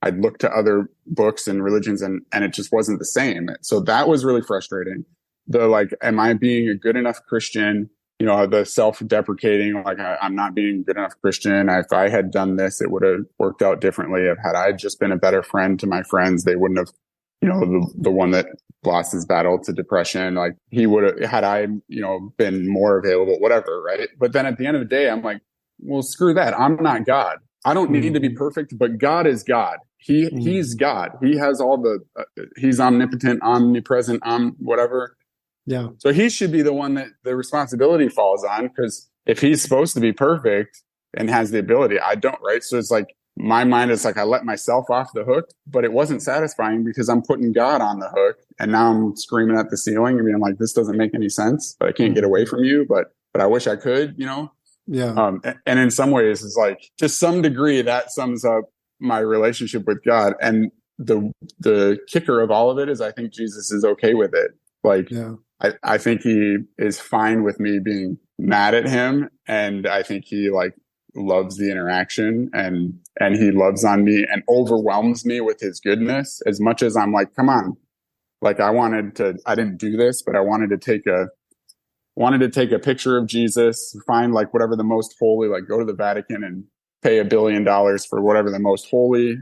I'd look to other books and religions and it just wasn't the same. So that was really frustrating. Am I being a good enough Christian? The self-deprecating, I'm not being a good enough Christian. If I had done this, it would have worked out differently. Had I just been a better friend to my friends, they wouldn't have, the one that lost his battle to depression, he would have, had I, been more available, whatever. Right. But then at the end of the day, I'm like, well, screw that. I'm not God. I don't need to be perfect, but God is God. He's God. He has all he's omnipotent, omnipresent, whatever. Yeah. So he should be the one that the responsibility falls on, because if he's supposed to be perfect and has the ability, I don't, right? So it's my mind is I let myself off the hook, but it wasn't satisfying because I'm putting God on the hook, and now I'm screaming at the ceiling and being like, this doesn't make any sense, but I can't get away from you, but I wish I could, Yeah. And in some ways, it's like, to some degree, that sums up my relationship with God. And the kicker of all of it is, I think Jesus is okay with it. Like, Yeah. I think he is fine with me being mad at him, and I think he like loves the interaction, and he loves on me and overwhelms me with his goodness, as much as I'm like, come on, like I didn't do this, but I wanted to take a picture of Jesus, find like whatever the most holy, like go to the Vatican and pay $1 billion for whatever the most holy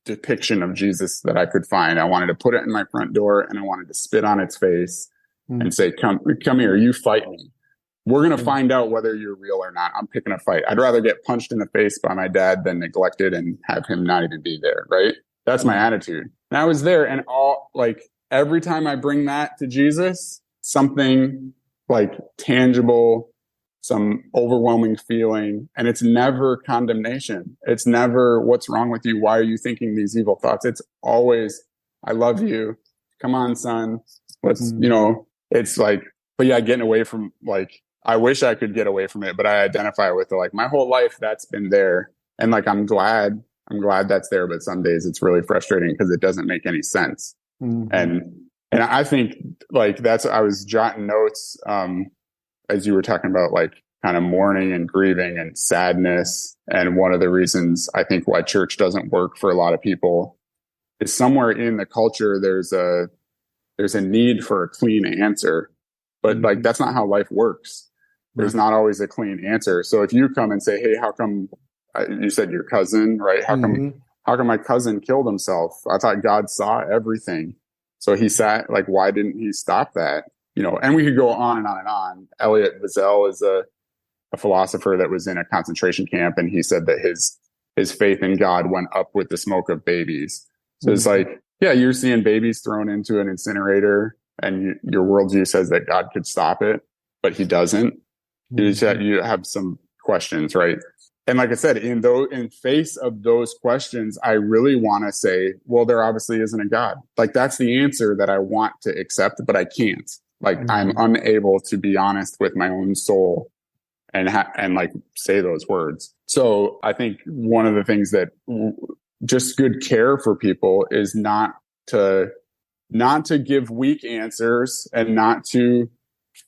depiction of Jesus that I could find. I wanted to put it in my front door, and I wanted to spit on its face and say, come here, you fight me. We're going to find out whether you're real or not. I'm picking a fight. I'd rather get punched in the face by my dad than neglected and have him not even be there. Right. That's my attitude. And I was there, and every time I bring that to Jesus, something like tangible, some overwhelming feeling, and it's never condemnation. It's never, what's wrong with you? Why are you thinking these evil thoughts? It's always, I love you. Come on, son. Let's, it's like, but yeah, getting away from, like, I wish I could get away from it, but I identify with it. Like, my whole life that's been there. And like, I'm glad that's there, but some days it's really frustrating because it doesn't make any sense. And I think like I was jotting notes, as you were talking about, like kind of mourning and grieving and sadness. And one of the reasons I think why church doesn't work for a lot of people is somewhere in the culture, there's a need for a clean answer, but like, that's not how life works. There's not always a clean answer. So if you come and say, hey, how come you said your cousin, right? How come my cousin killed himself? I thought God saw everything. So he sat, like, why didn't he stop that? And we could go on and on and on. Elie Wiesel is a philosopher that was in a concentration camp, and he said that his faith in God went up with the smoke of babies. So it's like, yeah, you're seeing babies thrown into an incinerator, and your worldview says that God could stop it, but he doesn't. You have some questions, right? And like I said, in face of those questions, I really want to say, well, there obviously isn't a God. Like, that's the answer that I want to accept, but I can't. Like, I'm unable to be honest with my own soul and like say those words. So I think one of the things that just good care for people is not to give weak answers and not to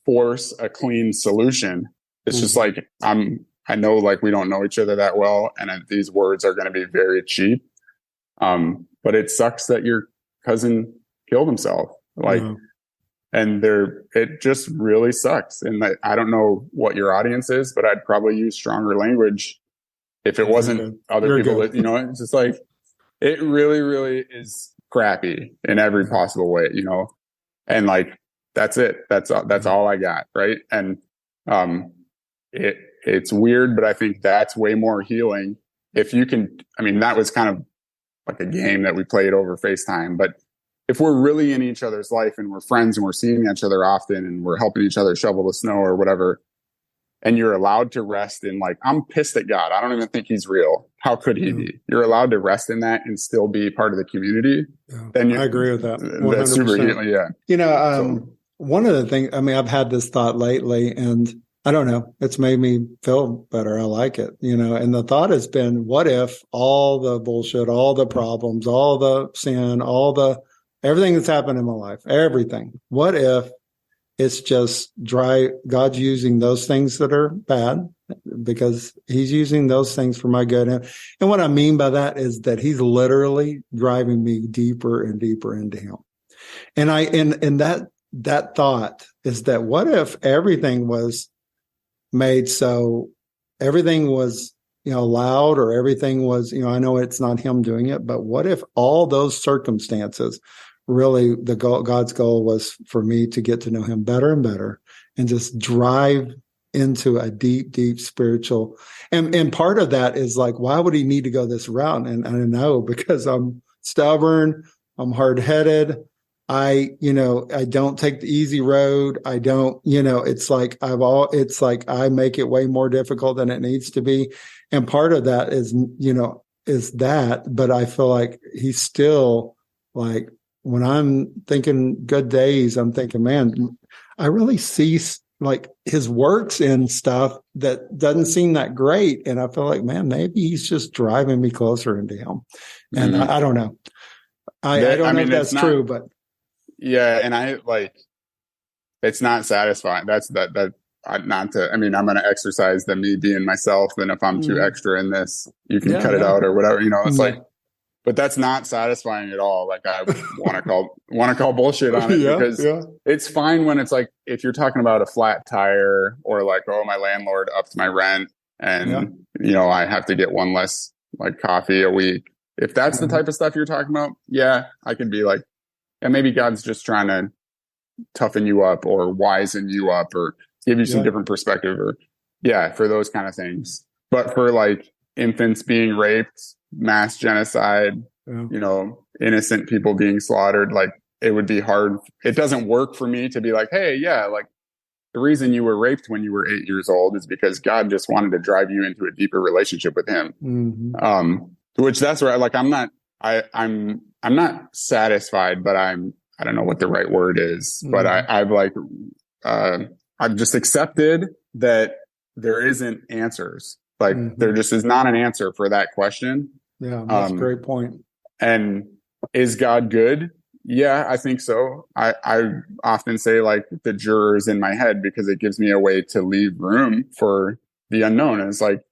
force a clean solution. It's just like, I know, like, we don't know each other that well, and these words are going to be very cheap. But it sucks that your cousin killed himself. Like, and it just really sucks. And I don't know what your audience is, but I'd probably use stronger language if it wasn't other people that, it's just like, it really, really is crappy in every possible way, and like, that's it. That's all I got. Right. And, it's weird, but I think that's way more healing. If you can, I mean, that was kind of like a game that we played over FaceTime, but if we're really in each other's life and we're friends and we're seeing each other often and we're helping each other shovel the snow or whatever, and you're allowed to rest in, like, I'm pissed at God. I don't even think he's real. How could he be? You're allowed to rest in that and still be part of the community. Then I agree with that. 100%. That's super healing. Yeah. One of the things, I mean, I've had this thought lately, and I don't know, it's made me feel better. I like it, and the thought has been, what if all the bullshit, all the problems, all the sin, everything that's happened in my life, everything, what if it's just God's using those things that are bad because he's using those things for my good. And what I mean by that is that he's literally driving me deeper and deeper into him. And that thought is that, what if everything was made so everything was, loud, or everything was, I know it's not him doing it, but what if all those circumstances, really God's goal was for me to get to know him better and better and just drive into a deep, deep spiritual. And part of that is like, why would he need to go this route? And I know, because I'm stubborn, I'm hard-headed. I don't take the easy road. I don't, it's like I make it way more difficult than it needs to be. And part of that is that, but I feel like he's still, like, when I'm thinking good days, I'm thinking, man, I really see like his works and stuff that doesn't seem that great. And I feel like, man, maybe he's just driving me closer into him. And I don't know. I don't know if that's true, but yeah. And I like, it's not satisfying. I'm going to exercise the me being myself. And if I'm too extra in this, you can cut it out or whatever, it's like, but that's not satisfying at all. Like I want to call bullshit on it because it's fine when it's like, if you're talking about a flat tire or like, oh, my landlord upped my rent and, I have to get one less like coffee a week. If that's the type of stuff you're talking about, I could be like, maybe God's just trying to toughen you up or wisen you up or give you some different perspective or for those kind of things. But for like infants being raped, mass genocide, innocent people being slaughtered, like it would be hard. It doesn't work for me to be like, hey, like the reason you were raped when you were 8 years old is because God just wanted to drive you into a deeper relationship with him. Which that's where I'm not satisfied, but I don't know what the right word is, but I've just accepted that there isn't answers. Like there just is not an answer for that question. Yeah, that's a great point. And is God good? Yeah, I think so. I often say like the jurors in my head because it gives me a way to leave room for the unknown. And it's like,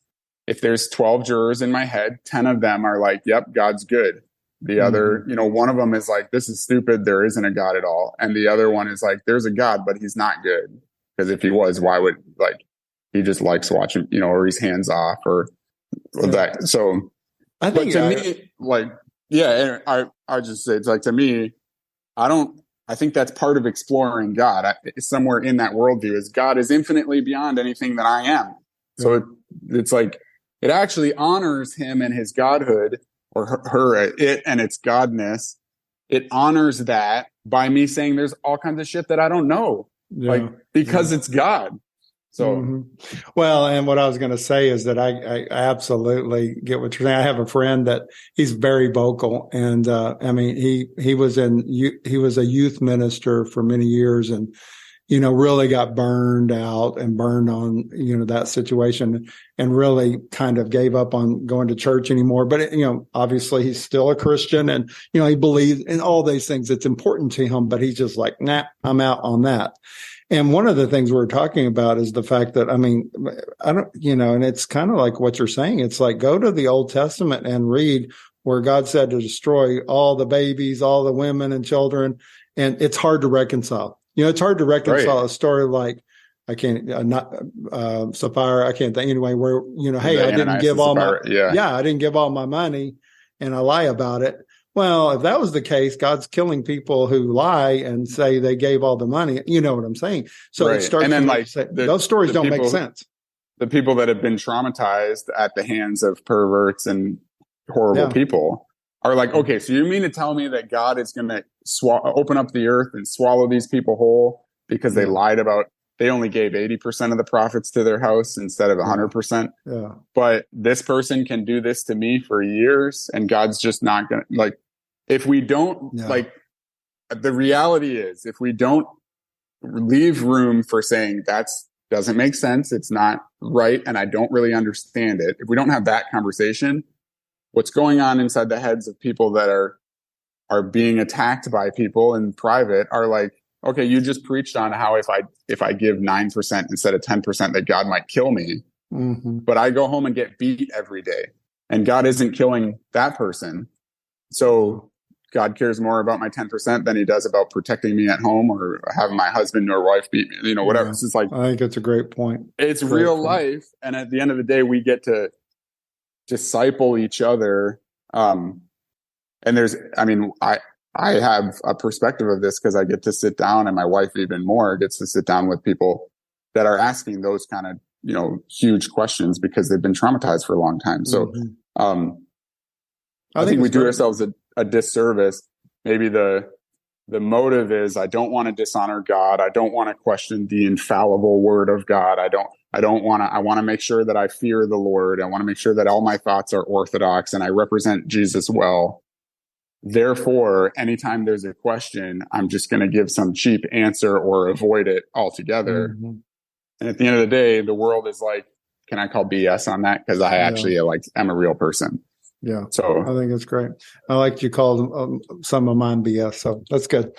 if there's 12 jurors in my head, 10 of them are like, yep, God's good. The other, one of them is like, this is stupid. There isn't a God at all. And the other one is like, there's a God, but he's not good. Because if he was, why would he just likes watching, or he's hands off or that. So I think I just say it's like, to me, I think that's part of exploring God. Somewhere in that worldview is God is infinitely beyond anything that I am. So it's like, it actually honors him and his godhood or it and its godness. It honors that by me saying there's all kinds of shit that I don't know, because it's God. So, well, and what I was going to say is that I absolutely get what you're saying. I have a friend that he's very vocal, and he was a youth minister for many years, and really got burned out and burned on that situation, and really kind of gave up on going to church anymore. But obviously he's still a Christian, and he believes in all these things. It's important to him, but he's just like, nah, I'm out on that. And one of the things we're talking about is the fact that, I don't, and it's kind of like what you're saying. It's like, go to the Old Testament and read where God said to destroy all the babies, all the women and children. And it's hard to reconcile. It's hard to reconcile a story like, I can't, Sapphire, I can't think anyway, where, hey, I didn't give all I didn't give all my money and I lie about it. Well, if that was the case, God's killing people who lie and say they gave all the money. You know what I'm saying? So it starts, and then those stories don't make sense. The people that have been traumatized at the hands of perverts and horrible people are like, okay, so you mean to tell me that God is going to open up the earth and swallow these people whole because they lied about, they only gave 80% of the profits to their house instead of 100%. Yeah. But this person can do this to me for years and God's just not going to, if we don't, the reality is, if we don't leave room for saying doesn't make sense, it's not right, and I don't really understand it. If we don't have that conversation, what's going on inside the heads of people that are being attacked by people in private are like, okay, you just preached on how if I give 9% instead of 10%, that God might kill me. But I go home and get beat every day, and God isn't killing that person. So God cares more about my 10% than he does about protecting me at home or having my husband or wife beat me, whatever. It's just like, I think it's a great point. It's real life. And at the end of the day, we get to disciple each other. And I have a perspective of this because I get to sit down, and my wife even more gets to sit down with people that are asking those kind of, huge questions because they've been traumatized for a long time. So, I think we do ourselves a disservice. Maybe the motive is, I don't want to dishonor God. I don't want to question the infallible word of God. I want to make sure that I fear the Lord. I want to make sure that all my thoughts are orthodox and I represent Jesus well. Therefore, anytime there's a question, I'm just going to give some cheap answer or avoid it altogether. And at the end of the day, the world is like, can I call BS on that? Because I actually am a real person. Yeah. So I think it's great. I like you called some of mine BS. So that's good.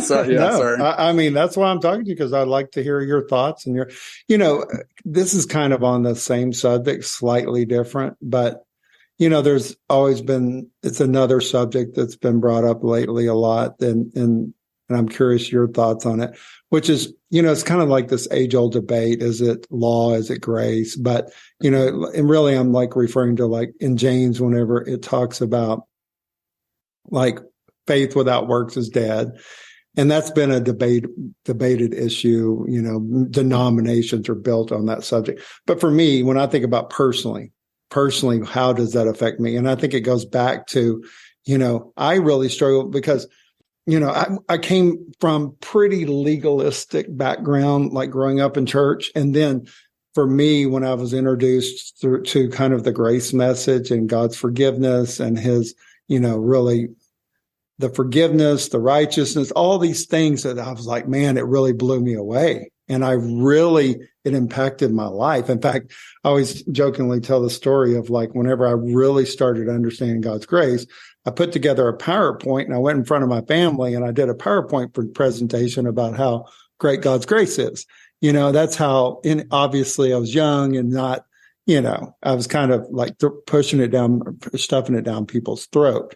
sorry. I mean, that's why I'm talking to you, because I'd like to hear your thoughts and this is kind of on the same subject, slightly different, but there's always been, it's another subject that's been brought up lately a lot. And I'm curious your thoughts on it, which is, it's kind of like this age old debate. Is it law? Is it grace? But, and really I'm like referring to like in James, whenever it talks about like faith without works is dead. And that's been a debated issue. Denominations are built on that subject. But for me, when I think about personally, how does that affect me? And I think it goes back to, I really struggle because, I came from pretty legalistic background, like growing up in church. And then for me, when I was introduced to kind of the grace message and God's forgiveness and his, really the forgiveness, the righteousness, all these things that I was like, man, it really blew me away. And it impacted my life. In fact, I always jokingly tell the story of like, whenever I really started understanding God's grace, I put together a PowerPoint and I went in front of my family and I did a PowerPoint presentation about how great God's grace is. That's how, obviously I was young and not, I was kind of like pushing it down, stuffing it down people's throat.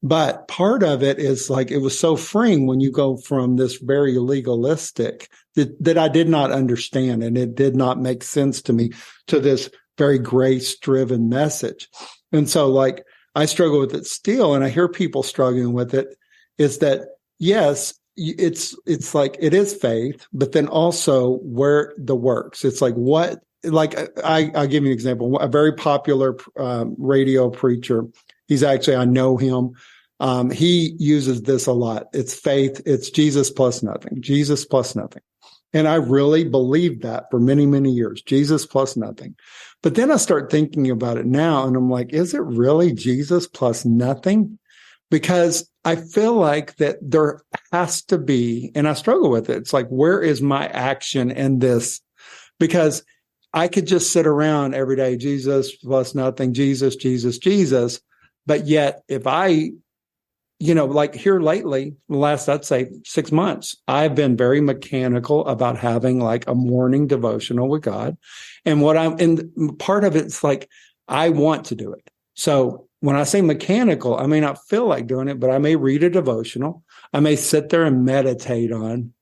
But part of it is like, it was so freeing when you go from this very legalistic that I did not understand, and it did not make sense to me, to this very grace-driven message. And so like, I struggle with it still, and I hear people struggling with it, is that, yes, it's like, it is faith, but then also where the works. It's like, what, like, I'll give you an example. A very popular radio preacher, I know him. He uses this a lot. It's faith. It's Jesus plus nothing. Jesus plus nothing. And I really believed that for many, many years. Jesus plus nothing. But then I start thinking about it now, and I'm like, is it really Jesus plus nothing? Because I feel like that there has to be, and I struggle with it. It's like, where is my action in this? Because I could just sit around every day, Jesus plus nothing, Jesus, Jesus, Jesus. But yet, if I, like here lately, the last, I'd say 6 months, I've been very mechanical about having like a morning devotional with God. And part of it's like, I want to do it. So when I say mechanical, I may not feel like doing it, but I may read a devotional. I may sit there and meditate on,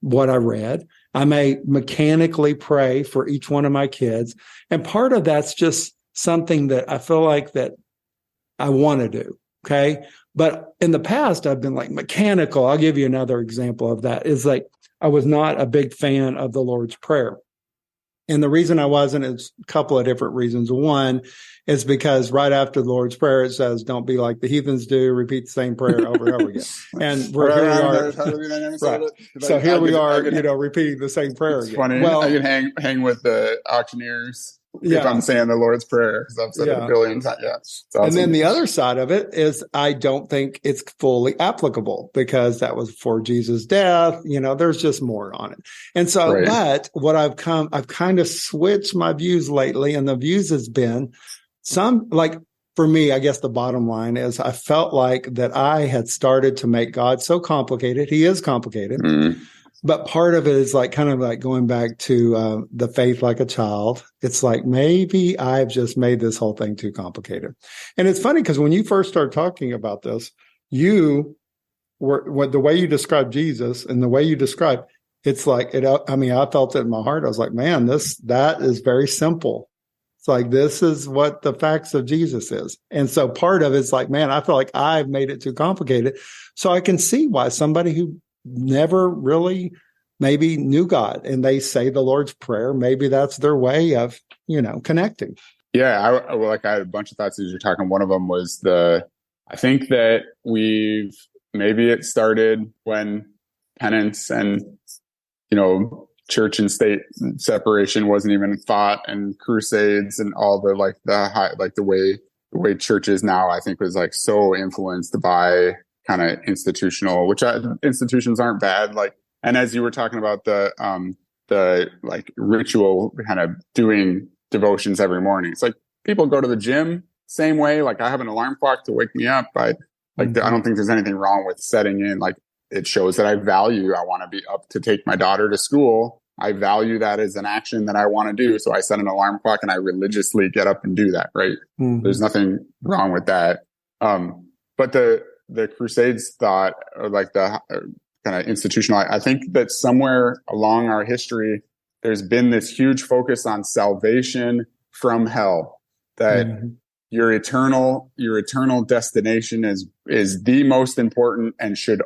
what I read. I may mechanically pray for each one of my kids. And part of that's just something that I feel like that I want to do. Okay. But in the past, I've been like mechanical. I'll give you another example of that. Is like, I was not a big fan of the Lord's Prayer. And the reason I wasn't is a couple of different reasons. One is because right after the Lord's Prayer, it says, don't be like the heathens do, repeat the same prayer over and over again. And here we are. Right. So here we are, repeating the same prayer again. Funny. Well, I can hang with the auctioneers. If I'm saying the Lord's Prayer, because I've said it a billion times. Yeah. Awesome. And then the other side of it is I don't think it's fully applicable, because that was for Jesus' death. There's just more on it. And so, right. But what I've kind of switched my views lately, and the views has been some, like, for me, I guess the bottom line is I felt like that I had started to make God so complicated. He is complicated. Mm. But part of it is like kind of like going back to the faith like a child. It's like, maybe I've just made this whole thing too complicated. And it's funny because when you first started talking about this, you were the way you described Jesus and the way you described, it's like, I felt it in my heart. I was like, man, that is very simple. It's like, this is what the facts of Jesus is. And so part of it's like, man, I feel like I've made it too complicated. So I can see why somebody who never really maybe knew God and they say the Lord's Prayer, maybe that's their way of, connecting. Yeah. I had a bunch of thoughts as you're talking. One of them was I think that maybe it started when penance and, church and state separation wasn't even thought, and crusades and all the way church is now, I think was like so influenced by kind of institutional, institutions aren't bad. Like, and as you were talking about the the like ritual kind of doing devotions every morning. It's like people go to the gym same way. Like I have an alarm clock to wake me up. I don't think there's anything wrong with setting in, like, it shows that I want to be up to take my daughter to school. I value that as an action that I want to do. So I set an alarm clock and I religiously get up and do that. Right. There's nothing wrong with that. But the Crusades thought, or like the kind of institutional, I think that somewhere along our history, there's been this huge focus on salvation from hell, that your eternal destination is the most important and should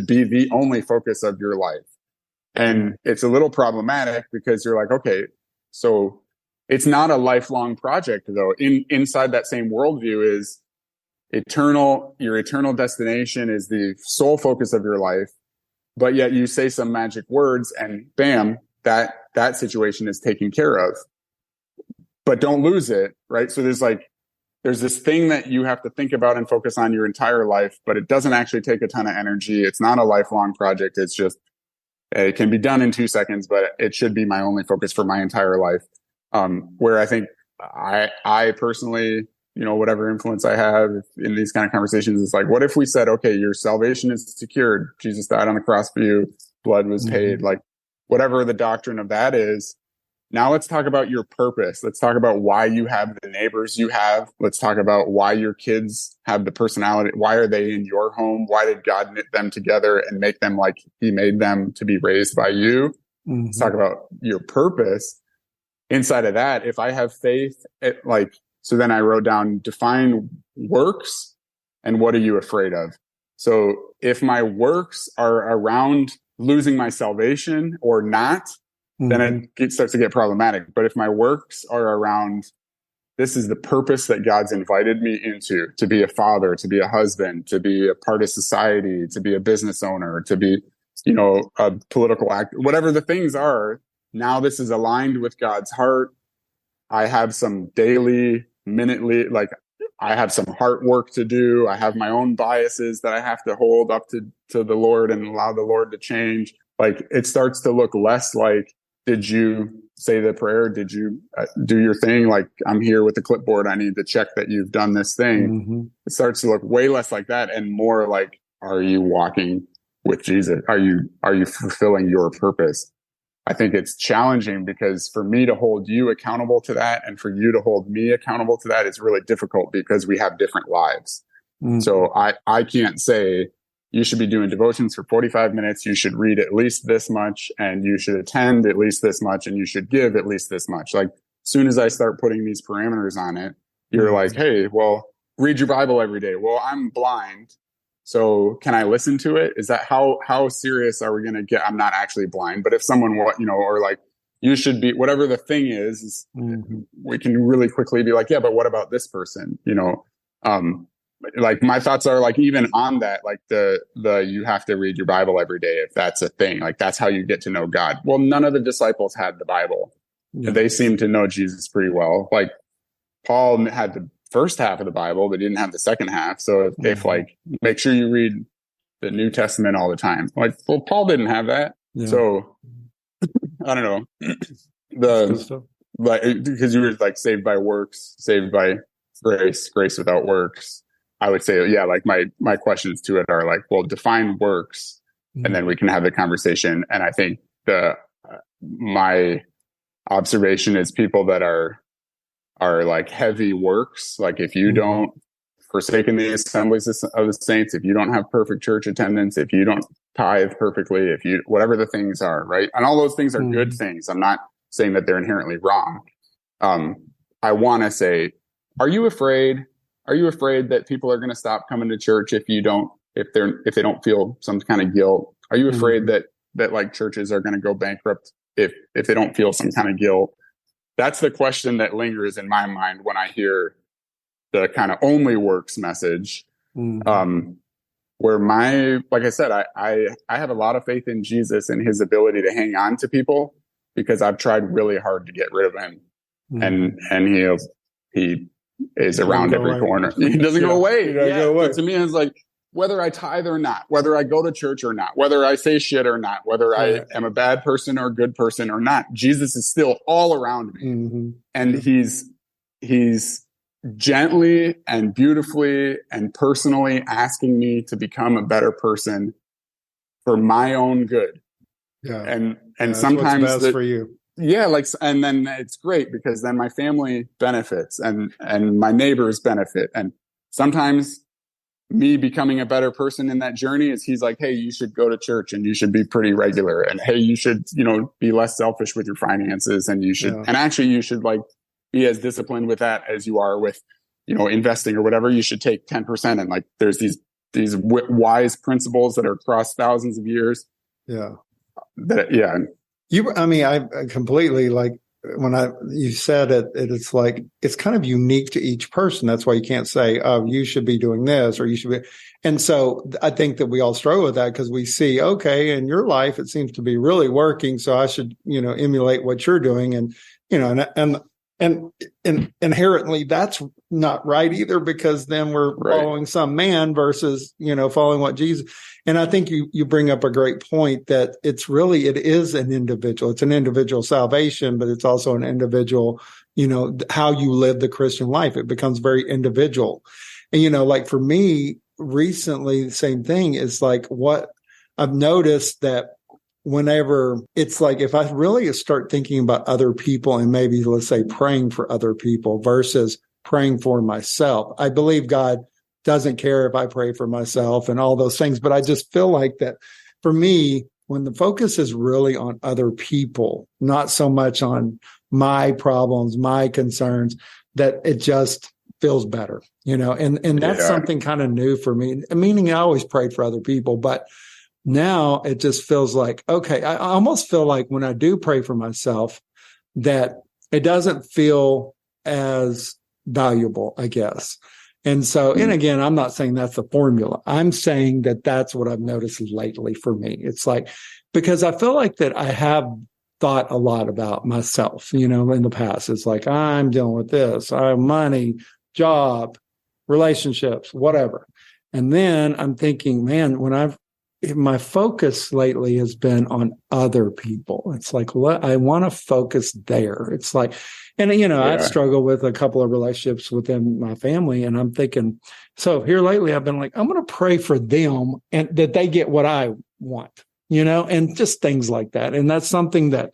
be the only focus of your life. And it's a little problematic because you're like, okay, so it's not a lifelong project though. Inside that same worldview is your eternal destination is the sole focus of your life. But yet you say some magic words and bam, that situation is taken care of. But don't lose it, right? So there's this thing that you have to think about and focus on your entire life, but it doesn't actually take a ton of energy. It's not a lifelong project. It's just, it can be done in 2 seconds, but it should be my only focus for my entire life. Where I think I personally, whatever influence I have in these kind of conversations, is like, what if we said, okay, your salvation is secured. Jesus died on the cross for you. Blood was paid. Like whatever the doctrine of that is. Now let's talk about your purpose. Let's talk about why you have the neighbors you have. Let's talk about why your kids have the personality. Why are they in your home? Why did God knit them together and make them like he made them to be raised by you? Let's talk about your purpose. Inside of that, if I have faith, so then I wrote down, define works and what are you afraid of? So if my works are around losing my salvation or not, then it starts to get problematic. But if my works are around, this is the purpose that God's invited me into, to be a father, to be a husband, to be a part of society, to be a business owner, to be, a political actor, whatever the things are, now this is aligned with God's heart. I have some daily, minutely, I have some heart work to do. I have my own biases that I have to hold up to the Lord and allow the Lord to change. Like it starts to look less like, did you say the prayer? Did you do your thing? Like, I'm here with the clipboard. I need to check that you've done this thing. It starts to look way less like that and more like, are you walking with Jesus? Are you fulfilling your purpose? I think it's challenging because for me to hold you accountable to that and for you to hold me accountable to that is really difficult because we have different lives. So I can't say, you should be doing devotions for 45 minutes. You should read at least this much and you should attend at least this much and you should give at least this much. Like as soon as I start putting these parameters on it, you're like, hey, well, read your Bible every day. Well, I'm blind. So can I listen to it? Is that how serious are we going to get? I'm not actually blind, but if someone, or like you should be, whatever the thing is we can really quickly be like, yeah, but what about this person? Like my thoughts are like, even on that, like the you have to read your Bible every day if that's a thing. Like that's how you get to know God. Well, none of the disciples had the Bible. They seemed to know Jesus pretty well. Like Paul had the first half of the Bible, but didn't have the second half. So if like, make sure you read the New Testament all the time. Like, well, Paul didn't have that. So I don't know. Because you were like saved by works, saved by grace without works. I would say, yeah, like my questions to it are like, well, define works and then we can have the conversation. And I think my observation is people that are like heavy works. Like if you don't forsaken the assemblies of the saints, if you don't have perfect church attendance, if you don't tithe perfectly, whatever the things are, right? And all those things are good things. I'm not saying that they're inherently wrong. I want to say, are you afraid that people are going to stop coming to church if they don't feel some kind of guilt? Are you afraid that like churches are going to go bankrupt if they don't feel some kind of guilt? That's the question that lingers in my mind when I hear the kind of only works message. Where like I said, I have a lot of faith in Jesus and his ability to hang on to people because I've tried really hard to get rid of him. And he is around every corner. He doesn't go away. To me, it's like, whether I tithe or not, whether I go to church or not, whether I say shit or not, whether I Right. am a bad person or a good person or not, Jesus is still all around me. Mm-hmm. And he's gently and beautifully and personally asking me to become a better person for my own good. Yeah. And That's what's sometimes best for you. yeah, like, and then it's great because then my family benefits and my neighbors benefit. And sometimes me becoming a better person in that journey is he's like, hey, you should go to church and you should be pretty regular. And hey, you should, be less selfish with your finances. And you should, and actually you should like be as disciplined with that as you are with, investing or whatever. You should take 10%. And like, there's these wise principles that are across thousands of years. Yeah. Yeah. I completely like when you said it, it's like, it's kind of unique to each person. That's why you can't say, oh, you should be doing this or you should be. And so I think that we all struggle with that because we see, okay, in your life, it seems to be really working. So I should, emulate what you're doing. And, and inherently that's not right either, because then we're following some man versus, following what Jesus. And I think you bring up a great point that it is an individual. It's an individual salvation, but it's also an individual, how you live the Christian life. It becomes very individual. And, like for me recently, the same thing is like what I've noticed that whenever it's like, if I really start thinking about other people and maybe let's say praying for other people versus praying for myself, I believe God doesn't care if I pray for myself and all those things. But I just feel like that for me, when the focus is really on other people, not so much on my problems, my concerns, that it just feels better, and that's something kind of new for me. Meaning I always prayed for other people, but now it just feels like, okay, I almost feel like when I do pray for myself, that it doesn't feel as valuable, I guess. And so, and again, I'm not saying that's the formula. I'm saying that that's what I've noticed lately for me. It's like, because I feel like that I have thought a lot about myself, in the past. It's like, I'm dealing with this, I have money, job, relationships, whatever. And then I'm thinking, man, my focus lately has been on other people. It's like, I want to focus there. It's like, and I've struggled with a couple of relationships within my family, and I'm thinking, so here lately I've been like, I'm going to pray for them and that they get what I want, and just things like that. And that's something that,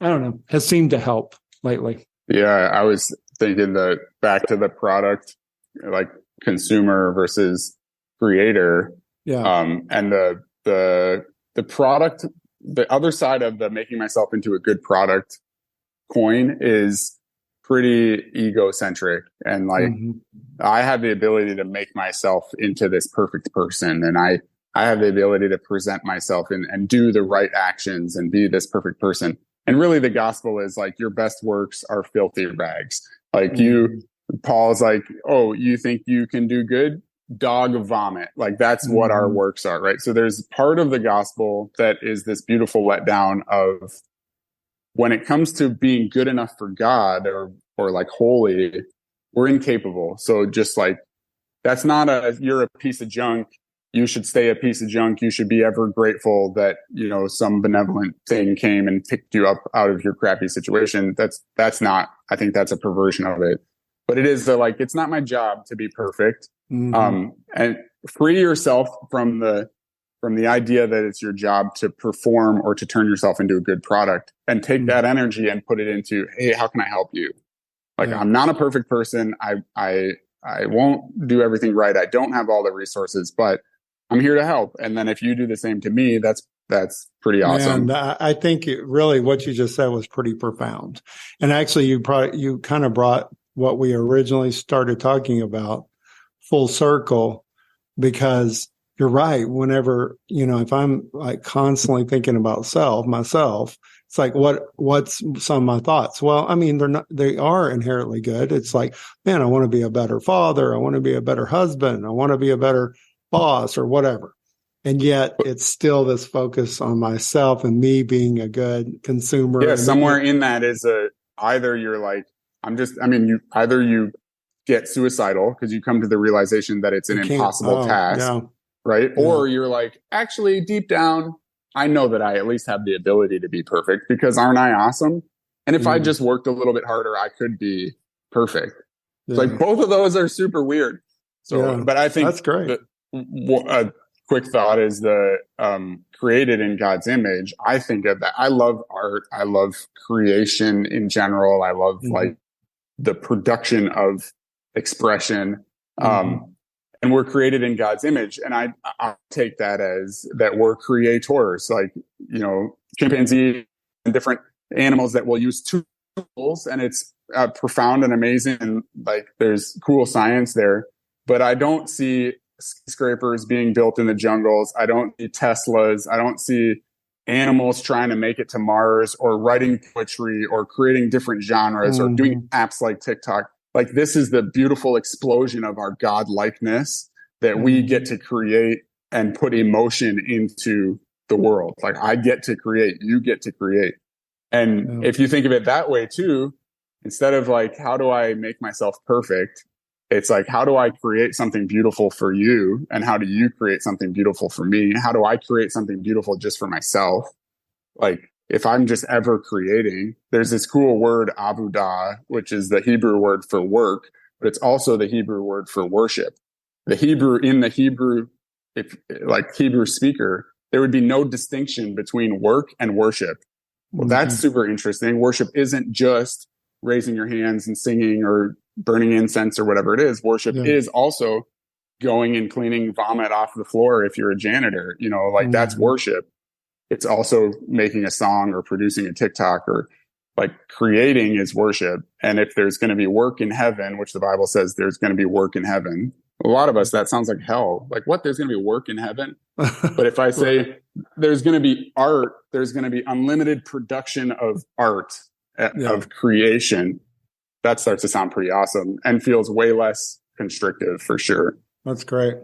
I don't know, has seemed to help lately. Yeah. I was thinking that back to the product, like consumer versus creator. Yeah. And the product, the other side of the making myself into a good product coin is pretty egocentric. And like, I have the ability to make myself into this perfect person. And I have the ability to present myself and do the right actions and be this perfect person. And really the gospel is like, your best works are filthy rags. Like Paul's like, oh, you think you can do good? Dog vomit. Like that's what our works are, right? So there's part of the gospel that is this beautiful letdown of when it comes to being good enough for God or like holy, we're incapable. So just like, that's not you're a piece of junk. You should stay a piece of junk. You should be ever grateful that, some benevolent thing came and picked you up out of your crappy situation. That's not, I think that's a perversion of it. But it is like, it's not my job to be perfect. And free yourself from the idea that it's your job to perform or to turn yourself into a good product, and take that energy and put it into, hey, how can I help you? Like, I'm not a perfect person. I won't do everything right. I don't have all the resources, but I'm here to help. And then if you do the same to me, that's pretty awesome. And I think really what you just said was pretty profound. And actually you kind of brought what we originally started talking about full circle, because you're right. Whenever, if I'm like constantly thinking about myself, it's like, what's some of my thoughts? Well, I mean, they are inherently good. It's like, man, I want to be a better father. I want to be a better husband. I want to be a better boss or whatever. And yet it's still this focus on myself and me being a good consumer. Yeah. Somewhere in that is either you're like, either you get suicidal because you come to the realization that it's an impossible task. right? Yeah. Or you're like, actually, deep down, I know that I at least have the ability to be perfect because aren't I awesome? And if I just worked a little bit harder, I could be perfect. Yeah. Like both of those are super weird. So, but I think that's great. A quick thought is the created in God's image. I think of that. I love art. I love creation in general. I love like the production of expression. And we're created in God's image. And I take that as that we're creators, like, chimpanzee and different animals that will use tools, and it's profound and amazing. And like, there's cool science there, but I don't see skyscrapers being built in the jungles. I don't see Teslas. I don't see animals trying to make it to Mars or writing poetry or creating different genres or doing apps like TikTok. Like, this is the beautiful explosion of our God likeness that we get to create and put emotion into the world. Like, I get to create, you get to create. And if you think of it that way too, instead of like, how do I make myself perfect? It's like, how do I create something beautiful for you? And how do you create something beautiful for me? How do I create something beautiful just for myself? Like, if I'm just ever creating, there's this cool word, avodah, which is the Hebrew word for work, but it's also the Hebrew word for worship. In the Hebrew, if like Hebrew speaker, there would be no distinction between work and worship. Well, that's super interesting. Worship isn't just raising your hands and singing or burning incense or whatever it is. Worship is also going and cleaning vomit off the floor if you're a janitor. That's worship. It's also making a song or producing a TikTok, or like creating is worship. And if there's going to be work in heaven, which the Bible says there's going to be work in heaven, a lot of us, that sounds like hell. Like, what? There's going to be work in heaven? But if I say there's going to be art, there's going to be unlimited production of art, of creation, that starts to sound pretty awesome and feels way less constrictive for sure. That's great.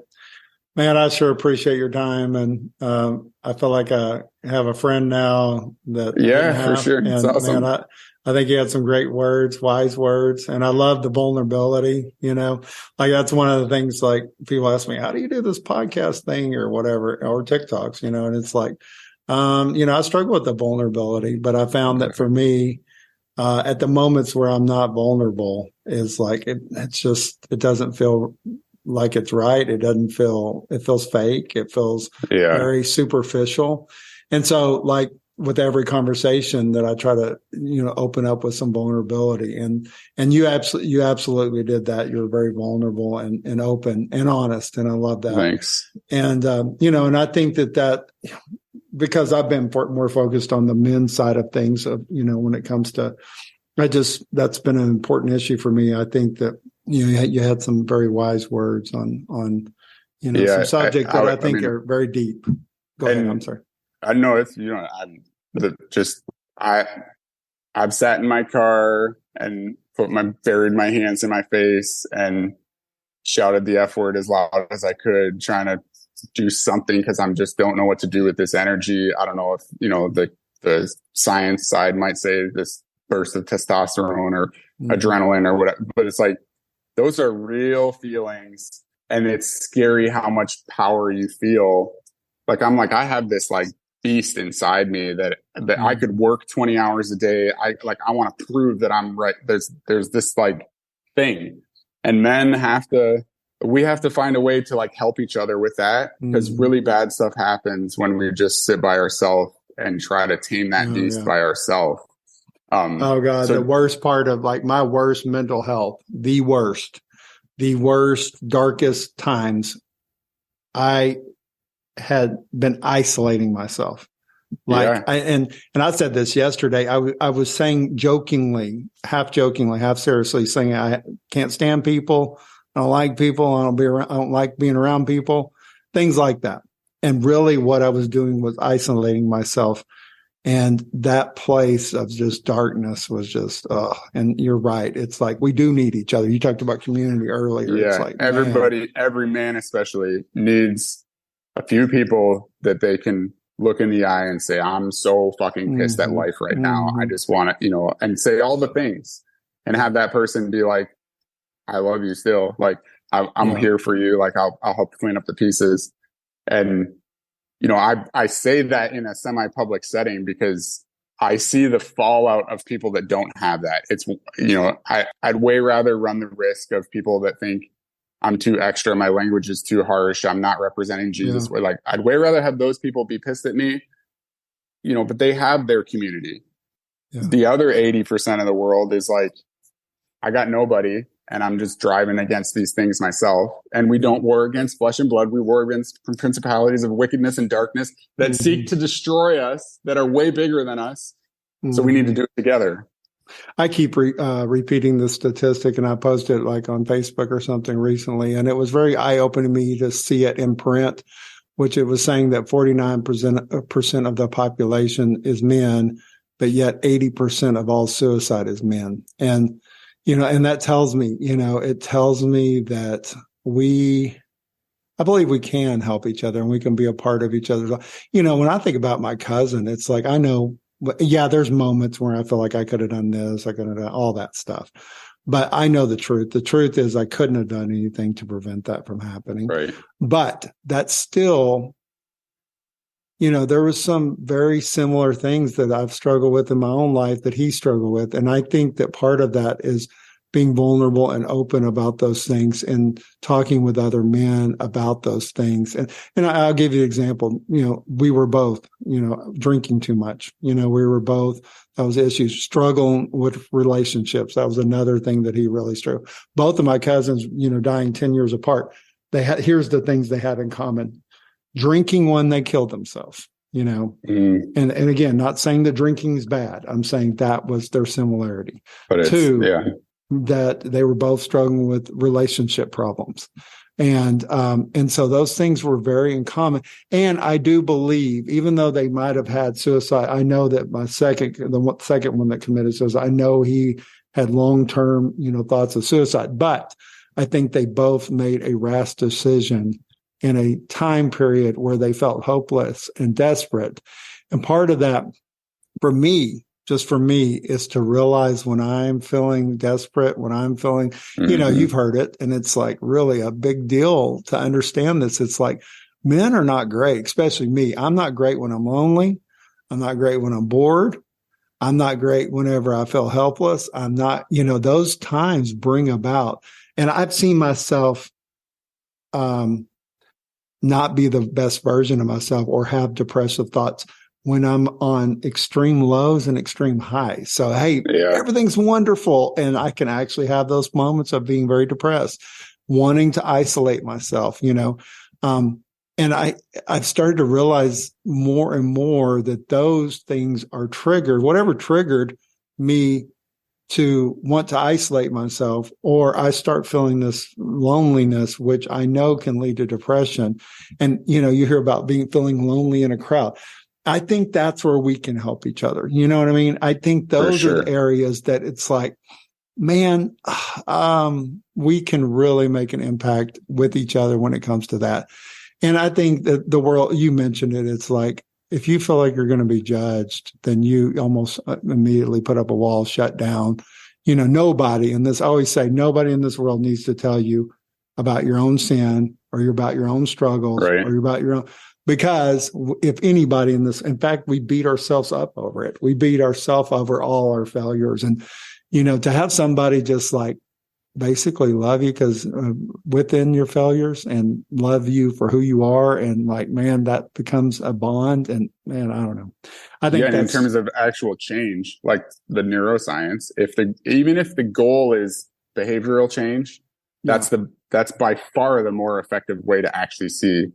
Man, I sure appreciate your time. And I feel like I have a friend now that I didn't have. For sure. It's awesome. Man, I think you had some great words, wise words. And I love the vulnerability, like that's one of the things, like people ask me, how do you do this podcast thing or whatever, or TikToks, and it's like, I struggle with the vulnerability, but I found that for me, at the moments where I'm not vulnerable is like, it doesn't feel like it's right. It feels fake. It feels very superficial. And so like with every conversation that I try to, open up with some vulnerability, and you absolutely did that. You're very vulnerable and open and honest. And I love that. Thanks. And, and I think that because I've been more focused on the men's side of things, when it comes to, that's been an important issue for me. I think that, you had some very wise words on some subjects that I think are very deep. Go ahead. I'm sorry. I know it's, I've sat in my car and buried my hands in my face and shouted the F word as loud as I could, trying to do something because I'm just don't know what to do with this energy. I don't know if, the science side might say this burst of testosterone or adrenaline or whatever, but it's like, those are real feelings, and it's scary how much power you feel. Like, I have this like beast inside me that I could work 20 hours a day. I want to prove that I'm right. There's this like thing, and men we have to find a way to like help each other with that, because really bad stuff happens when we just sit by ourselves and try to tame that beast by ourselves. Oh God, the worst part of like my worst mental health, the worst, darkest times, I had been isolating myself. Like and I said this yesterday, I was saying jokingly, half seriously, saying I can't stand people. I don't like people. I don't like being around people, things like that. And really what I was doing was isolating myself. And that place of just darkness was just, and you're right. It's like, we do need each other. You talked about community earlier. Yeah. It's like, every man especially needs a few people that they can look in the eye and say, I'm so fucking pissed at life right now. I just want to, and say all the things, and have that person be like, I love you still. Like, I'm here for you. Like, I'll help clean up the pieces. And, I say that in a semi-public setting because I see the fallout of people that don't have that. It's, I'd way rather run the risk of people that think I'm too extra, my language is too harsh, I'm not representing Jesus. Yeah. Like, I'd way rather have those people be pissed at me, but they have their community. Yeah. The other 80% of the world is like, I got nobody and I'm just driving against these things myself. And we don't war against flesh and blood. We war against principalities of wickedness and darkness that seek to destroy us, that are way bigger than us. So we need to do it together. I keep repeating the statistic, and I posted it like on Facebook or something recently, and it was very eye-opening to me to see it in print, which it was saying that 49% of the population is men, but yet 80% of all suicide is men. And, and that tells me, it tells me that I believe we can help each other and we can be a part of each other's. When I think about my cousin, it's like, I know, yeah, there's moments where I feel like I could have done this, I could have done all that stuff. But I know the truth. The truth is I couldn't have done anything to prevent that from happening. Right. But that's still, there was some very similar things that I've struggled with in my own life that he struggled with. And I think that part of that is being vulnerable and open about those things and talking with other men about those things. And I'll give you an example. We were both, drinking too much. We were both, that was issues, struggling with relationships. That was another thing that he really struggled. Both of my cousins, dying 10 years apart. Here's the things they had in common. Drinking when they killed themselves, and again, not saying that drinking is bad. I'm saying that was their similarity. But Two, that they were both struggling with relationship problems. And so those things were very in common. And I do believe, even though they might have had suicide, I know that the second one that committed suicide, I know he had long-term, thoughts of suicide, but I think they both made a rash decision in a time period where they felt hopeless and desperate. And part of that for me is to realize when I'm feeling desperate, when I'm feeling, you've heard it, and it's like really a big deal to understand this. It's like men are not great, especially me. I'm not great when I'm lonely. I'm not great when I'm bored. I'm not great whenever I feel helpless. I'm not, those times bring about, and I've seen myself not be the best version of myself or have depressive thoughts when I'm on extreme lows and extreme highs. So, hey, everything's wonderful. And I can actually have those moments of being very depressed, wanting to isolate myself, and I've started to realize more and more that those things are triggered, whatever triggered me to want to isolate myself, or I start feeling this loneliness, which I know can lead to depression. And, you hear about feeling lonely in a crowd. I think that's where we can help each other. You know what I mean? I think those are the areas that it's like, man, we can really make an impact with each other when it comes to that. And I think that the world, you mentioned it, it's like, if you feel like you're going to be judged, then you almost immediately put up a wall, shut down. Nobody in this, I always say, nobody in this world needs to tell you about your own sin or about your own struggles or about your own. Because if anybody in fact, we beat ourselves up over it. We beat ourselves over all our failures. And, to have somebody just like basically love you because within your failures and love you for who you are. And like, man, that becomes a bond. And man, I don't know. I think in terms of actual change, like the neuroscience, even if the goal is behavioral change, that's by far the more effective way to actually see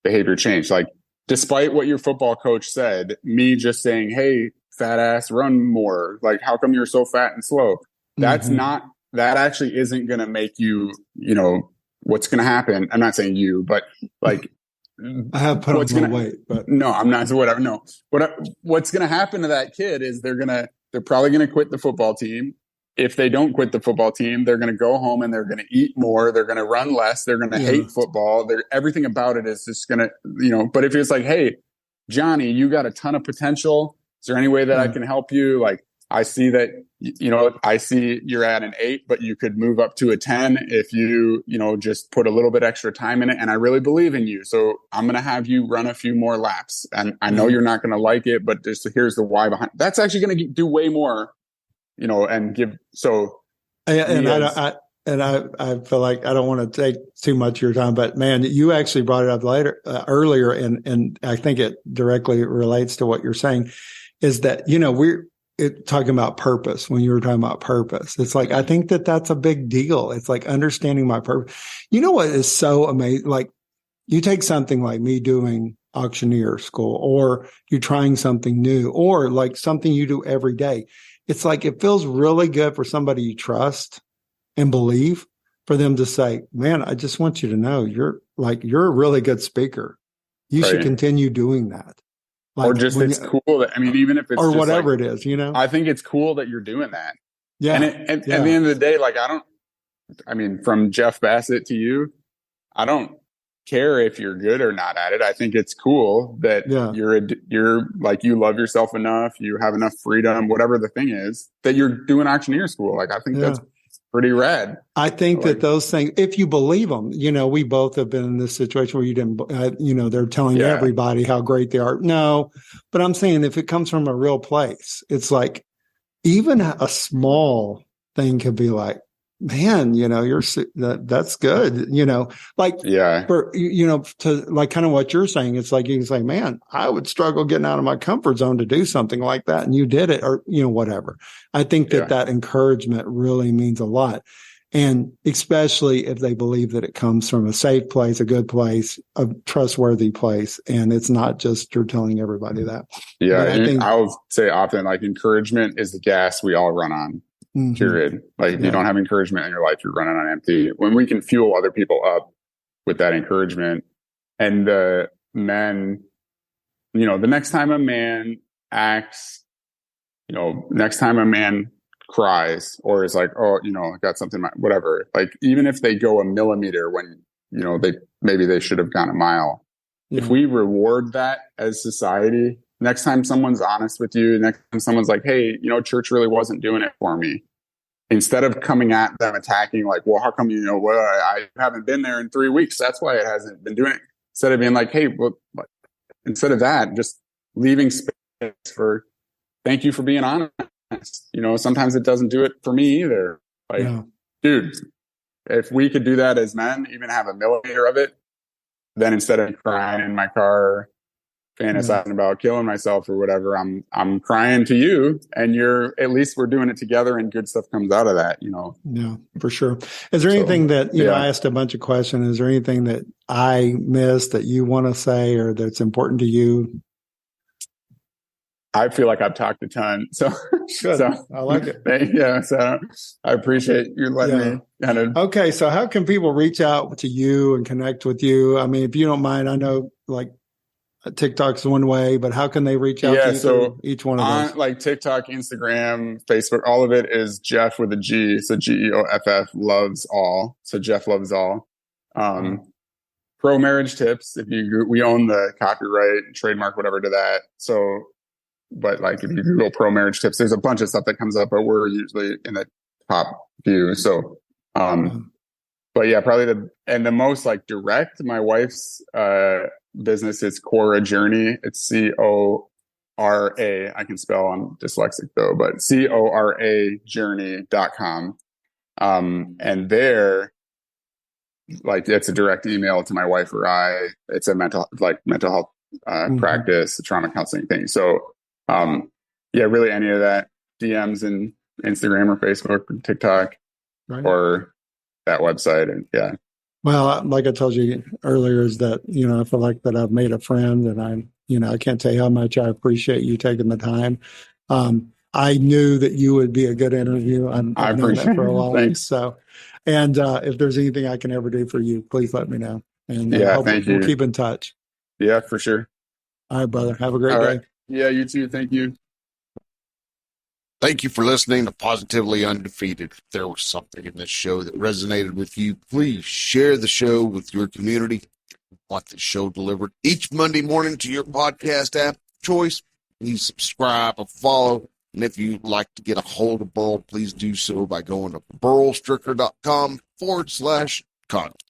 behavior change. Like, despite what your football coach said, me just saying, hey, fat ass, run more. Like, how come you're so fat and slow? That actually isn't going to make you, what's going to happen. I'm not saying you, but like, I have put on some weight, but no, I'm not. So whatever. No, what's going to happen to that kid is they're probably going to quit the football team. If they don't quit the football team, they're going to go home and they're going to eat more. They're going to run less. They're going to hate football. Everything about it is just going to, but if it's like, hey, Johnny, you got a ton of potential. Is there any way that I can help you? Like, I see that, I see you're at an 8, but you could move up to a 10 if you, just put a little bit extra time in it. And I really believe in you. So I'm going to have you run a few more laps. And I know you're not going to like it, but just here's the why behind it. That's actually going to do way more, and give. So. I feel like I don't want to take too much of your time, but man, you actually brought it up earlier. And I think it directly relates to what you're saying is that, we're talking about purpose. When you were talking about purpose, it's like, I think that's a big deal. It's like understanding my purpose. You know what is so amazing? Like you take something like me doing auctioneer school, or you trying something new, or like something you do every day. It's like, it feels really good for somebody you trust and believe, for them to say, man, I just want you to know you're a really good speaker. You should continue doing that. Like, or just cool that, even if it's or just whatever it is, I think it's cool that you're doing that. Yeah. And at the end of the day, like, from Jeff Bassett to you, I don't care if you're good or not at it. I think it's cool that you're like, you love yourself enough, you have enough freedom, whatever the thing is, that you're doing auctioneer school. Like, I think that's pretty rad. I think that those things, if you believe them, we both have been in this situation where you didn't, they're telling everybody how great they are. No, but I'm saying if it comes from a real place, it's like even a small thing could be like, man, that's good, for, to like kind of what you're saying. It's like, you can say, man, I would struggle getting out of my comfort zone to do something like that. And you did it, or, whatever. I think that encouragement really means a lot. And especially if they believe that it comes from a safe place, a good place, a trustworthy place. And it's not just you're telling everybody that. Yeah. I'll say often, like, encouragement is the gas we all run on. Period. Like, if you don't have encouragement in your life, you're running on empty. When we can fuel other people up with that encouragement, and the men, the next time a man acts, next time a man cries or is like, oh, I got something, whatever, like, even if they go a millimeter when, they should have gone a mile. If we reward that as society, next time someone's honest with you, next time someone's like, hey, church really wasn't doing it for me. Instead of coming at them, attacking, like, well, how come, I haven't been there in 3 weeks. That's why it hasn't been doing it. Instead of being like, hey, well, instead of that, just leaving space for, thank you for being honest. Sometimes it doesn't do it for me either. Like, dude, if we could do that as men, even have a millimeter of it, then instead of crying in my car, fantasizing about killing myself or whatever, I'm crying to you, and at least we're doing it together, and good stuff comes out of that, Yeah, for sure. Is there anything that, I asked a bunch of questions. Is there anything that I missed that you want to say or that's important to you? I feel like I've talked a ton. So, good. I like it. Yeah. So I appreciate you letting me kind of. Okay. So how can people reach out to you and connect with you? If you don't mind, I know like TikTok's one way, but how can they reach out to you through each one of those? Like TikTok, Instagram, Facebook, all of it is Geoff with a G. So Geoff Loves All. So Geoff Loves All. Pro marriage tips. We own the copyright, trademark, whatever to that. So, but like if you Google pro marriage tips, there's a bunch of stuff that comes up, but we're usually in the top few. So, but yeah, probably the most like direct, my wife's, business is Cora Journey. It's Cora. I can spell, I'm dyslexic though, but corajourney.com. And there, like, it's a direct email to my wife or I. It's a mental health practice, trauma counseling thing. So, really any of that, DMs and Instagram or Facebook or TikTok or that website. And Well, like I told you earlier, is that, I feel like that I've made a friend, and I can't tell you how much I appreciate you taking the time. I knew that you would be a good interview. I've known that for a while. Thanks. So, and if there's anything I can ever do for you, please let me know. And thank you. We'll keep in touch. Yeah, for sure. All right, brother. Have a great day. Right. Yeah, you too. Thank you. Thank you for listening to Positively Undefeated. If there was something in this show that resonated with you, please share the show with your community. Want the show delivered each Monday morning to your podcast app of choice. Please subscribe or follow. And if you'd like to get a hold of Burl, please do so by going to burlstricker.com/contact.